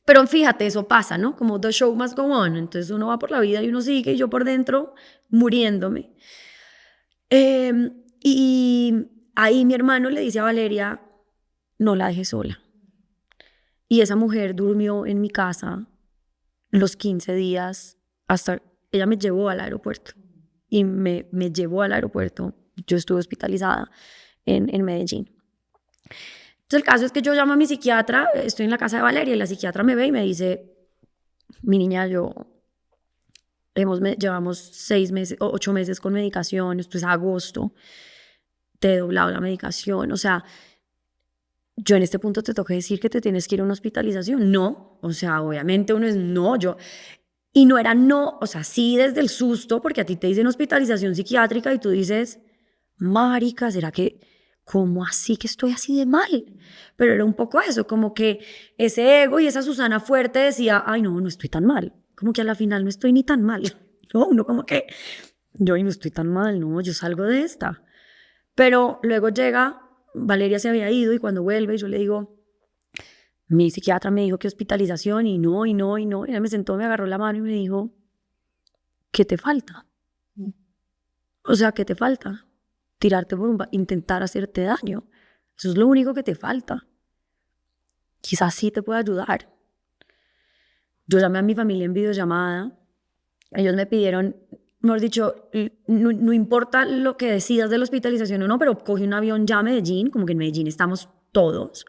Pero fíjate, eso pasa, ¿no? Como the show must go on. Entonces uno va por la vida y uno sigue y yo por dentro muriéndome. Y ahí mi hermano le dice a Valeria, no la dejes sola. Y esa mujer durmió en mi casa los 15 días hasta... Ella me llevó al aeropuerto y me llevó al aeropuerto. Yo estuve hospitalizada en Medellín. Entonces el caso es que yo llamo a mi psiquiatra, estoy en la casa de Valeria y la psiquiatra me ve y me dice, mi niña, llevamos 6 meses o 8 meses con medicación, esto es agosto, te he doblado la medicación, o sea, yo en este punto te tengo que decir que te tienes que ir a una hospitalización. No, o sea, obviamente uno es no, y no era no, o sea, sí desde el susto, porque a ti te dicen hospitalización psiquiátrica y tú dices, marica, ¿será que, cómo así que estoy así de mal? Pero era un poco eso, como que ese ego y esa Susana fuerte decía, ay no, no estoy tan mal, como que a la final no estoy ni tan mal, no, uno como que, yo no estoy tan mal, no, yo salgo de esta. Pero luego llega, Valeria se había ido y cuando vuelve yo le digo, mi psiquiatra me dijo que hospitalización y no. Y ella me sentó, me agarró la mano y me dijo, ¿qué te falta? O sea, ¿qué te falta? Tirarte por intentar hacerte daño. Eso es lo único que te falta. Quizás sí te pueda ayudar. Yo llamé a mi familia en videollamada. Ellos me pidieron, mejor dicho, no importa lo que decidas de la hospitalización o no, pero coge un avión ya a Medellín, como que en Medellín estamos todos.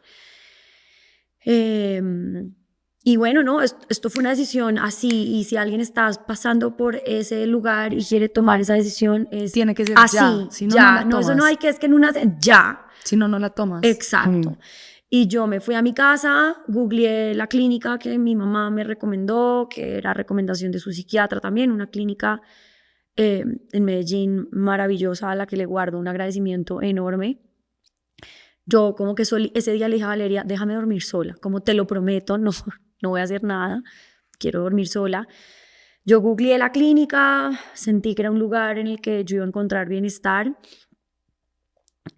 Y bueno, no, esto fue una decisión así, y si alguien está pasando por ese lugar y quiere tomar esa decisión, tiene que ser así, ya. Si no, ya. no la No, eso tomas. no hay que, es que en una, ya. Si no, no la tomas. Exacto. Y yo me fui a mi casa, googleé la clínica que mi mamá me recomendó, que era recomendación de su psiquiatra también, una clínica en Medellín maravillosa a la que le guardo un agradecimiento enorme. Yo como que ese día le dije a Valeria, déjame dormir sola, como te lo prometo, no voy a hacer nada, quiero dormir sola. Yo googleé la clínica, sentí que era un lugar en el que yo iba a encontrar bienestar,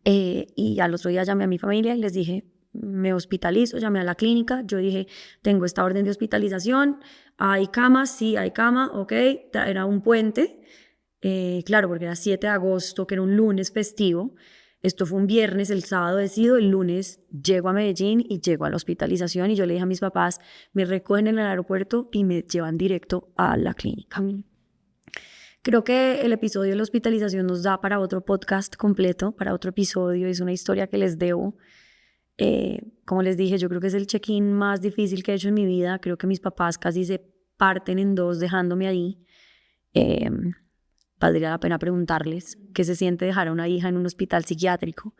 y al otro día llamé a mi familia y les dije, me hospitalizo, llamé a la clínica, yo dije, tengo esta orden de hospitalización, ¿hay camas? Sí, hay cama, ok, era un puente, claro, porque era 7 de agosto, que era un lunes festivo. Esto fue un viernes, el sábado decido, el lunes llego a Medellín y llego a la hospitalización y yo le dije a mis papás, me recogen en el aeropuerto y me llevan directo a la clínica. Creo que el episodio de la hospitalización nos da para otro podcast completo, para otro episodio, es una historia que les debo. Como les dije, yo creo que es el check-in más difícil que he hecho en mi vida, creo que mis papás casi se parten en dos dejándome ahí. Valdría la pena preguntarles qué se siente dejar a una hija en un hospital psiquiátrico.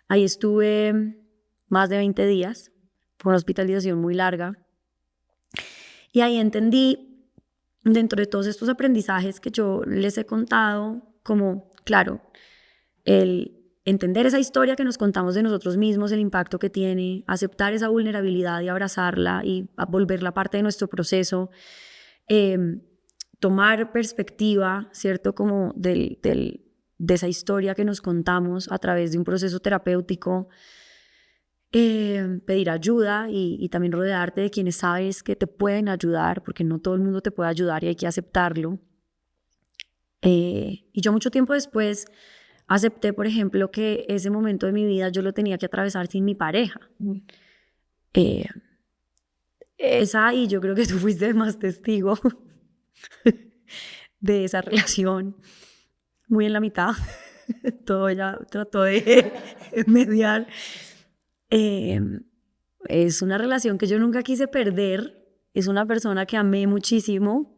Ahí estuve más de 20 días, fue una hospitalización muy larga. Y ahí entendí, dentro de todos estos aprendizajes que yo les he contado, como, claro, el entender esa historia que nos contamos de nosotros mismos, el impacto que tiene, aceptar esa vulnerabilidad y abrazarla y volverla parte de nuestro proceso, tomar perspectiva, ¿cierto? Como de esa historia que nos contamos a través de un proceso terapéutico, pedir ayuda y también rodearte de quienes sabes que te pueden ayudar, porque no todo el mundo te puede ayudar y hay que aceptarlo. Y yo mucho tiempo después acepté, por ejemplo, que ese momento de mi vida yo lo tenía que atravesar sin mi pareja. Y yo creo que tú fuiste más testigo de esa relación, muy en la mitad. todo ella trató de mediar. Es una relación que yo nunca quise perder, es una persona que amé muchísimo,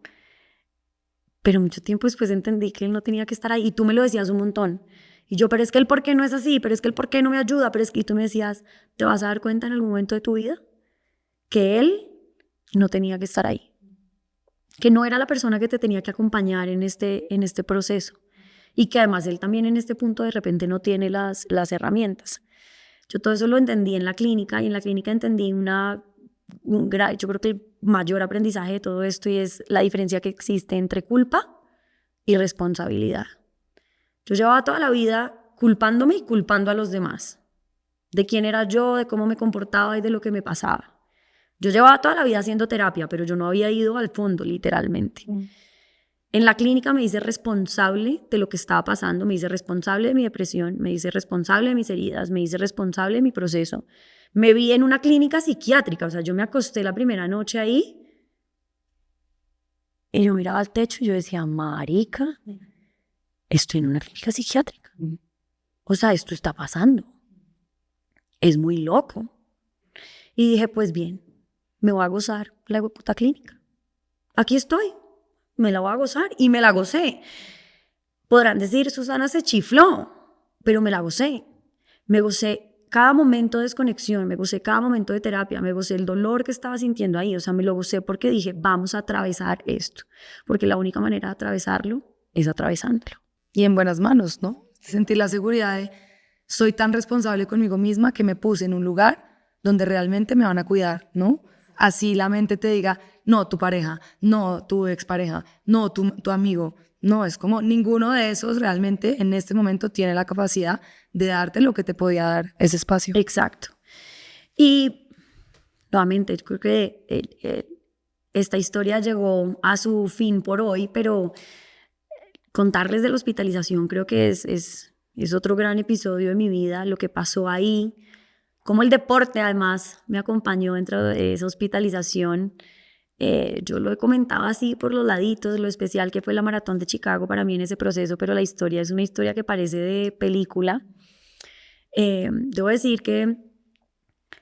pero mucho tiempo después entendí que él no tenía que estar ahí, y tú me lo decías un montón, y yo, pero es que el por qué no es así, pero es que el por qué no me ayuda, pero es que, y tú me decías, ¿te vas a dar cuenta en algún momento de tu vida que él no tenía que estar ahí? Que no era la persona que te tenía que acompañar en este proceso, y que además él también en este punto de repente no tiene las herramientas. Yo todo eso lo entendí en la clínica, y en la clínica entendí yo creo que el mayor aprendizaje de todo esto, y es la diferencia que existe entre culpa y responsabilidad. Yo llevaba toda la vida culpándome y culpando a los demás, de quién era yo, de cómo me comportaba y de lo que me pasaba. Yo llevaba toda la vida haciendo terapia, pero yo no había ido al fondo, literalmente. En la clínica me hice responsable de lo que estaba pasando, me hice responsable de mi depresión, me hice responsable de mis heridas, me hice responsable de mi proceso. Me vi en una clínica psiquiátrica, o sea, yo me acosté la primera noche ahí y yo miraba al techo y yo decía, marica, estoy en una clínica psiquiátrica. O sea, esto está pasando. Es muy loco. Y dije, pues bien, me voy a gozar la puta clínica. Aquí estoy. Me la voy a gozar, y me la gocé. Podrán decir, Susana se chifló, pero me la gocé. Me gocé cada momento de desconexión, me gocé cada momento de terapia, me gocé el dolor que estaba sintiendo ahí, o sea, me lo gocé porque dije, vamos a atravesar esto, porque la única manera de atravesarlo es atravesándolo. Y en buenas manos, ¿no? Sentir la seguridad de, soy tan responsable conmigo misma que me puse en un lugar donde realmente me van a cuidar, ¿no? Así la mente te diga, no, tu pareja, no, tu expareja, no, tu amigo. No, es como ninguno de esos realmente en este momento tiene la capacidad de darte lo que te podía dar ese espacio. Exacto. Y nuevamente, yo creo que esta historia llegó a su fin por hoy, pero contarles de la hospitalización creo que es otro gran episodio de mi vida, lo que pasó ahí, cómo el deporte además me acompañó dentro de esa hospitalización. Yo lo he comentado así por los laditos, lo especial que fue la maratón de Chicago para mí en ese proceso, pero la historia es una historia que parece de película. Debo decir que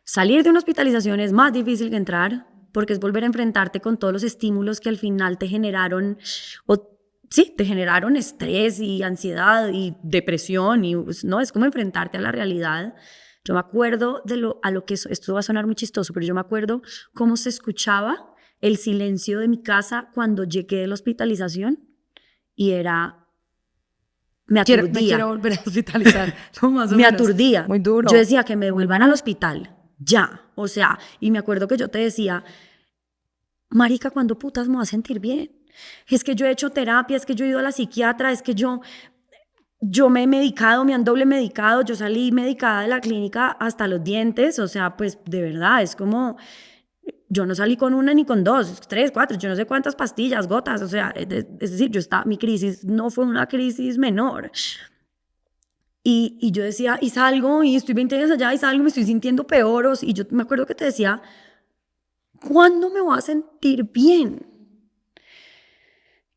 salir de una hospitalización es más difícil que entrar, porque es volver a enfrentarte con todos los estímulos que al final te generaron, te generaron estrés y ansiedad y depresión, y no, es como enfrentarte a la realidad. Yo me acuerdo a lo que esto va a sonar muy chistoso, pero yo me acuerdo cómo se escuchaba el silencio de mi casa cuando llegué de la hospitalización, y me aturdía. Me quiero volver a hospitalizar. Me aturdía. Muy duro. Yo decía que me devuelvan al hospital, ya. O sea, y me acuerdo que yo te decía, marica, ¿cuándo putas me voy a sentir bien? Es que yo he hecho terapia, es que yo he ido a la psiquiatra, es que yo me he medicado, me han doble medicado, yo salí medicada de la clínica hasta los dientes, o sea, pues de verdad, es como, yo no salí con una ni con dos, 3, 4, yo no sé cuántas pastillas, gotas, o sea, es decir, mi crisis no fue una crisis menor. Y yo decía, y salgo, y estoy 20 años allá, y salgo, y me estoy sintiendo peor, y yo me acuerdo que te decía, ¿cuándo me voy a sentir bien?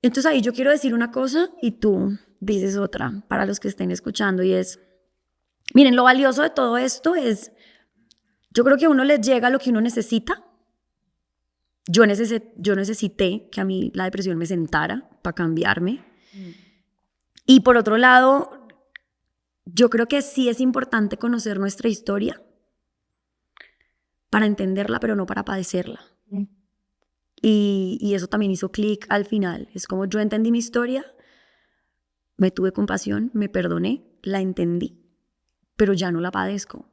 Entonces ahí yo quiero decir una cosa y tú dices otra para los que estén escuchando, y es, miren, lo valioso de todo esto es, yo creo que a uno les llega lo que uno necesita. Yo necesité que a mí la depresión me sentara para cambiarme. Y por otro lado, yo creo que sí es importante conocer nuestra historia para entenderla, pero no para padecerla. Y eso también hizo clic al final. Es como yo entendí mi historia, me tuve compasión, me perdoné, la entendí, pero ya no la padezco,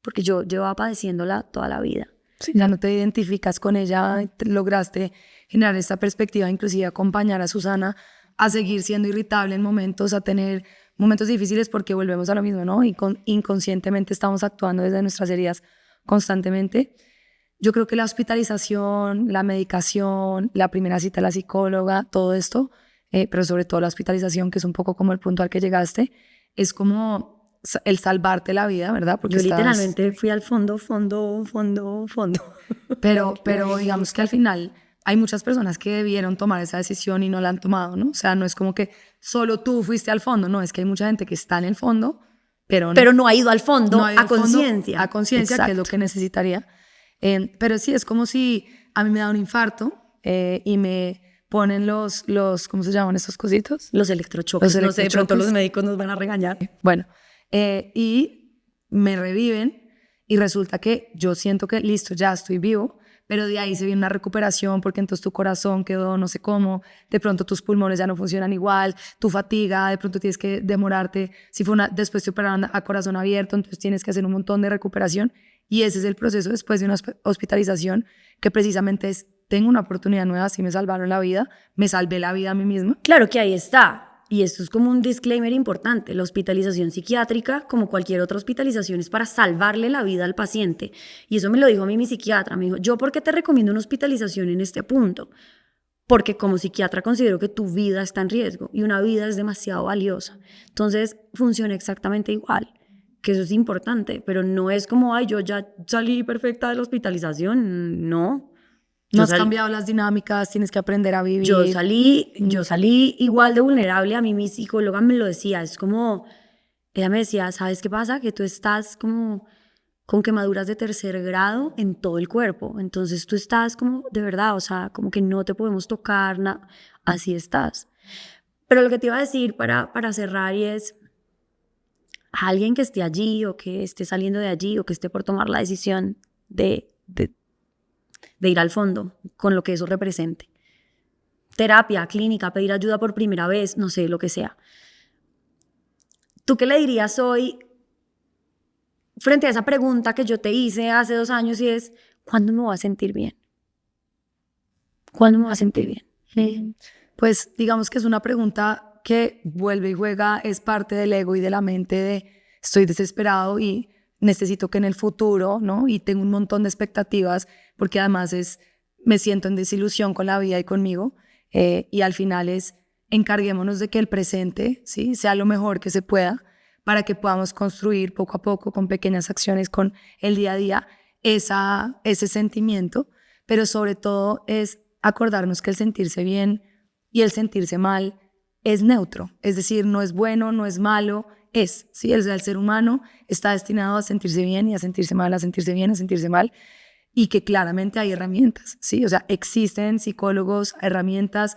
porque yo llevaba padeciéndola toda la vida. Sí, ya no te identificas con ella, lograste generar esta perspectiva, inclusive acompañar a Susana a seguir siendo irritable en momentos, a tener momentos difíciles, porque volvemos a lo mismo, ¿no? Y inconscientemente estamos actuando desde nuestras heridas constantemente. Yo creo que la hospitalización, la medicación, la primera cita a la psicóloga, todo esto, pero sobre todo la hospitalización, que es un poco como el punto al que llegaste, es como el salvarte la vida, ¿verdad? Porque yo literalmente fui al fondo. Pero digamos que al final hay muchas personas que debieron tomar esa decisión y no la han tomado, ¿no? O sea, no es como que solo tú fuiste al fondo, no, es que hay mucha gente que está en el fondo, pero no ha ido al fondo no ha ido a al fondo conciencia. a conciencia, que es lo que necesitaría. Pero sí, es como si a mí me da un infarto y me ponen los ¿cómo se llaman estos cositos? Los electrochoques. Los No sé, de pronto electrochoques. los médicos nos van a regañar. Bueno, y me reviven y resulta que yo siento que listo, ya estoy vivo, pero de ahí se viene una recuperación porque entonces tu corazón quedó no sé cómo, de pronto tus pulmones ya no funcionan igual, tu fatiga, de pronto tienes que demorarte, si fue después te operaron a corazón abierto, entonces tienes que hacer un montón de recuperación y ese es el proceso después de una hospitalización que precisamente es, tengo una oportunidad nueva, si me salvaron la vida, me salvé la vida a mí misma. Claro que ahí está. Y esto es como un disclaimer importante. La hospitalización psiquiátrica, como cualquier otra hospitalización, es para salvarle la vida al paciente. Y eso me lo dijo a mí mi psiquiatra. Me dijo, ¿yo por qué te recomiendo una hospitalización en este punto? Porque como psiquiatra considero que tu vida está en riesgo y una vida es demasiado valiosa. Entonces funciona exactamente igual, que eso es importante, pero no es como, ay, yo ya salí perfecta de la hospitalización. No. No has cambiado las dinámicas, tienes que aprender a vivir. Yo salí igual de vulnerable. A mí mi psicóloga me lo decía, es como, ella me decía, ¿sabes qué pasa? Que tú estás como con quemaduras de 3er grado en todo el cuerpo, entonces tú estás como, de verdad, o sea, como que no te podemos tocar, así estás. Pero lo que te iba a decir para cerrar y es, a alguien que esté allí o que esté saliendo de allí o que esté por tomar la decisión de ir al fondo con lo que eso represente. Terapia, clínica, pedir ayuda por primera vez, no sé, lo que sea. ¿Tú qué le dirías hoy frente a esa pregunta que yo te hice hace 2 años y es, ¿cuándo me voy a sentir bien? ¿Cuándo me voy a sentir bien? Sí. Pues digamos que es una pregunta que vuelve y juega, es parte del ego y de la mente de estoy desesperado y necesito que en el futuro, ¿no? Y tengo un montón de expectativas porque además me siento en desilusión con la vida y conmigo y al final encarguémonos de que el presente, ¿sí? Sea lo mejor que se pueda para que podamos construir poco a poco con pequeñas acciones, con el día a día, ese sentimiento, pero sobre todo es acordarnos que el sentirse bien y el sentirse mal es neutro, es decir, no es bueno, no es malo, ¿sí? El ser humano está destinado a sentirse bien y a sentirse mal, a sentirse bien, a sentirse mal, y que claramente hay herramientas, ¿sí? O sea, existen psicólogos, herramientas,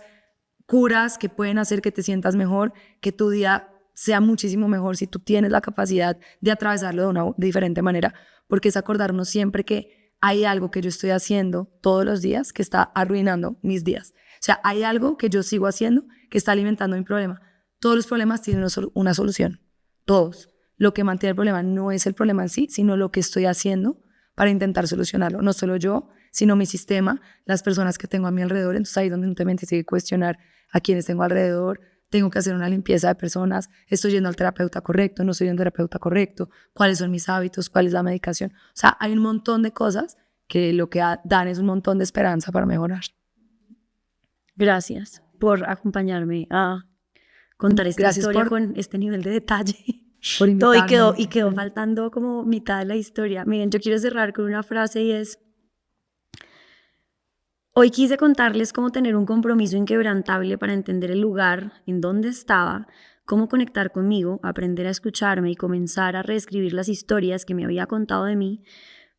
curas que pueden hacer que te sientas mejor, que tu día sea muchísimo mejor si tú tienes la capacidad de atravesarlo de una diferente manera, porque es acordarnos siempre que hay algo que yo estoy haciendo todos los días que está arruinando mis días. O sea, hay algo que yo sigo haciendo que está alimentando mi problema. Todos los problemas tienen una solución, todos. Lo que mantiene el problema no es el problema en sí, sino lo que estoy haciendo para intentar solucionarlo. No solo yo, sino mi sistema, las personas que tengo a mi alrededor. Entonces ahí es donde te tienes que cuestionar a quienes tengo alrededor. Tengo que hacer una limpieza de personas, estoy yendo al terapeuta correcto, no estoy yendo al terapeuta correcto, cuáles son mis hábitos, cuál es la medicación. O sea, hay un montón de cosas que lo que dan es un montón de esperanza para mejorar. Gracias por acompañarme a contar esta historia con este nivel de detalle. Por invitarme. Todo y quedó faltando como mitad de la historia. Miren, yo quiero cerrar con una frase y es: hoy quise contarles cómo tener un compromiso inquebrantable para entender el lugar en donde estaba, cómo conectar conmigo, aprender a escucharme y comenzar a reescribir las historias que me había contado de mí,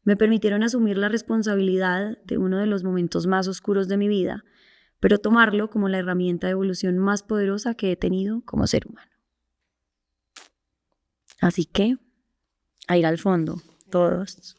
me permitieron asumir la responsabilidad de uno de los momentos más oscuros de mi vida, pero tomarlo como la herramienta de evolución más poderosa que he tenido como ser humano. Así que, a ir al fondo, todos.